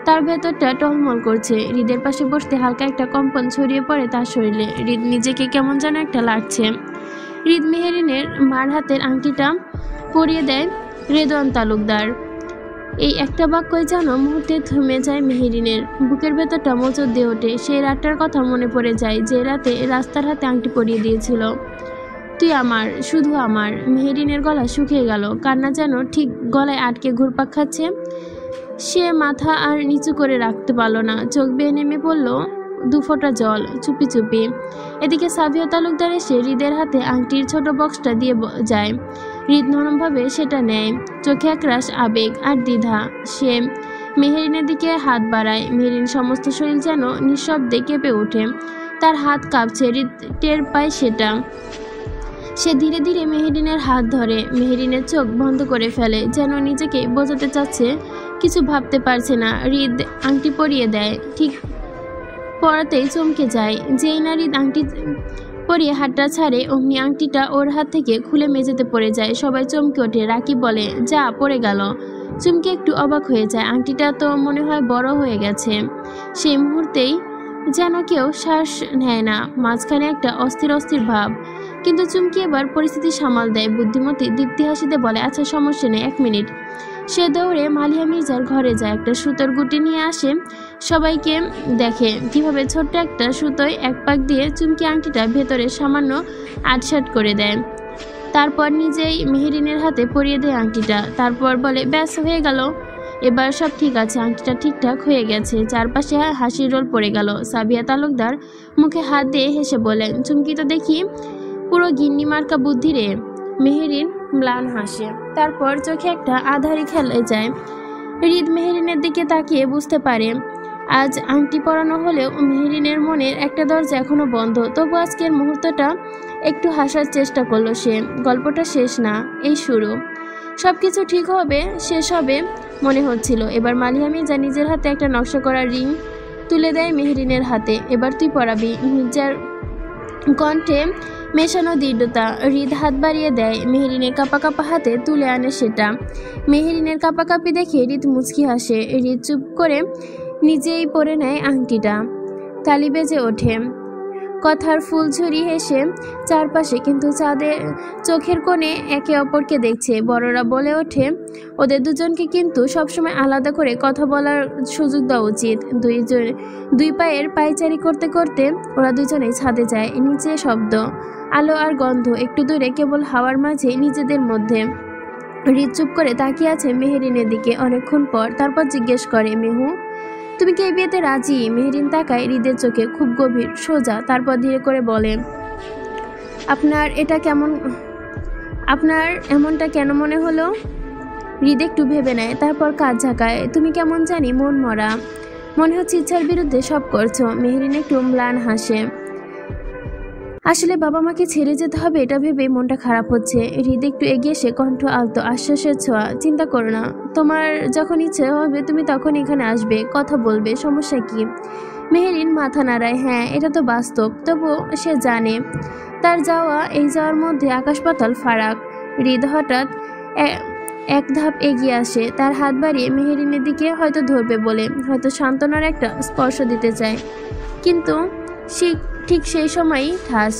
তার ভেতরটা টলমল করছে। হৃদের পাশে বসতে হালকা একটা কম্পন ছড়িয়ে পড়ে তার শরীরে। হৃদ নিজেকে কেমন যেন একটা লাগছে। হৃদ মেহেরিনের মার হাতের আংটিটা পরিয়ে দেয় রেদওয়ান তালুকদার। এই একটা বাক্যই যেন মুহূর্তে থেমে যায় মেহেরিনের। বুকের ভেতরটা মোচড় দিয়ে ওঠে। সেই রাতটার কথা মনে পড়ে যায়, যে রাতে রাস্তার হাতে আংটি পরিয়ে দিয়েছিল। তুই আমার, শুধু আমার। মেহেরিনের গলা শুকিয়ে গেল, কান্না যেন ঠিক গলায় আটকে ঘুরপাক খাচ্ছে। সে মাথা আর নিচু করে রাখতে পারল না, চোখ বেয়ে নেমে পড়ল দুফোঁটা জল চুপি চুপি। এদিকে সাবিয়া তালুকদার এসে হৃদের হাতে আংটির ছোট বক্সটা দিয়ে যায়। হৃদ নরমভাবে সেটা নেয়, চোখে একরাশ আবেগ আর দ্বিধা। সে মেহেরিনের দিকে হাত বাড়ায়। মেহেরিন সমস্ত শরীর যেন নিঃশব্দে কেঁপে ওঠে। তার হাত কাঁপছে, হৃদ টের পায় সেটা। সে ধীরে ধীরে মেহেরিনের হাত ধরে। মেহেরিনের চোখ বন্ধ করে ফেলে, যেন নিজেকে বোঝাতে চাচ্ছে কিছু ভাবতে পারছে না। হৃদ আংটি পরিয়ে দেয়, ঠিক পরাতেই চমকে যায়। যেই না হৃদ আংটি পরিয়ে হাতটা ছাড়ে, অমনি আংটিটা ওর হাত থেকে খুলে মেঝেতে পড়ে যায়। সবাই চমকে ওঠে। রাকিব বলে, যা, পড়ে গেল। চুমকি একটু অবাক হয়ে যায়, আংটিটা তো মনে হয় বড় হয়ে গেছে। সেই মুহূর্তেই যেন কেউ শ্বাস নেয় না, মাঝখানে একটা অস্থির অস্থির ভাব। কিন্তু চুমকি এবার পরিস্থিতি সামাল দেয়। বুদ্ধিমতী দীপ্তি হাসিতে বলে, আচ্ছা সমস্যা নেই, 1 মিনিট। সে দৌড়ে মালিহা মির্জার ঘরে যায়, একটা সুতোর গুটি নিয়ে আসে। সবাইকে দেখে কিভাবে ছোট্ট একটা সুতোয় এক পাক দিয়ে চুমকি আংটিটা ভেতরে সামান্য আটসাট করে দেয়। তারপর নিজেই মেহেরিনের হাতে পরিয়ে দেয় আংটিটা। তারপর বলে, ব্যাস হয়ে গেল, এবার সব ঠিক আছে, আংটিটা ঠিকঠাক হয়ে গেছে। চারপাশে হাসির রোল পড়ে গেল। সাবিয়া তালুকদার মুখে হাত দিয়ে হেসে বলেন, চুমকি তো দেখি পুরো গিন্নি মার্কা বুদ্ধি রে। মেহেরিন ম্লান হাসে, তারপর চোখে একটা আধারি খেলে যায়। হৃদ মেহেরিনের দিকে তাকিয়ে বুঝতে পারে আজ আংটি পরানো হলেও মেহেরিনের মনের একটা দরজা এখনো বন্ধ। তবু আজকের মুহূর্তটা একটু হাসার চেষ্টা করলো সে। গল্পটা শেষ না, এই শুরু। সবকিছু ঠিক হবে, শেষ হবে মনে হচ্ছিল। এবার মালিহা মির্জা নিজের হাতে একটা নকশা করা রিং তুলে দেয় মেহেরিনের হাতে। এবার তুই পরাবি। মির্জার কণ্ঠে মেশানো দৃঢ়তা। হৃদ হাত বাড়িয়ে দেয়, মেহেরিনের কাপা কাপা হাতে তুলে আনে সেটা। মেহেরিনের কাপাকাপি দেখে হৃদ মুচকি হাসে। হৃদ চুপ করে নিজেই পরে নেয় আংটিটা। তালি বেজে ওঠে, কথার ফুলঝুরি হেসে চারপাশে, কিন্তু চাঁদের চোখের কোণে একে অপরকে দেখছে। বড়রা বলে ওঠে, ওদের দুজনকে কিন্তু সবসময় আলাদা করে কথা বলার সুযোগ দেওয়া উচিত। দুই পায়ের পায়চারি করতে করতে ওরা দুজনেই ছাদে যায়। নিচে শব্দ, আলো আর গন্ধ, একটু দূরে কেবল হাওয়ার মাঝে নিজেদের মধ্যে। হৃদ চুপ করে তাকিয়ে আছে মেহেরিনের দিকে অনেকক্ষণ পর। তারপর জিজ্ঞেস করে, মেহু, তুমি কি এই বিয়েতে রাজি? মেহেরিন তাকায় হৃদের চোখে, খুব গভীর, সোজা। তারপর ধীরে করে বলে, আপনার এমনটা কেন মনে হলো? হৃদ একটু ভেবে নেয়, তারপর কাজ ঝাঁকায়, তুমি কেমন জানি মন মরা, মনে হচ্ছে ইচ্ছার বিরুদ্ধে সব করছো। মেহেরিন একটু ম্লান হাসে, আসলে বাবা মাকে ছেড়ে যেতে হবে এটা ভেবে মনটা খারাপ হচ্ছে। হৃদ একটু এগিয়ে এসে কণ্ঠ আলতো, আশ্বাসের ছোঁয়া, চিন্তা করো না, তোমার যখন ইচ্ছে হবে তুমি তখন এখানে আসবে, কথা বলবে, সমস্যা কি? মেহেরিন মাথা নাড়ায়, হ্যাঁ এটা তো বাস্তব। তবু সে জানে তার এই যাওয়ার মধ্যে আকাশ পাতাল ফারাক। হৃদ হঠাৎ এক ধাপ এগিয়ে আসে, তার হাত বাড়িয়ে মেহেরিনের দিকে, হয়তো ধরবে বলে, হয়তো সান্ত্বনার একটা স্পর্শ দিতে চায়। কিন্তু ঠিক সেই সময়ই ঠাস।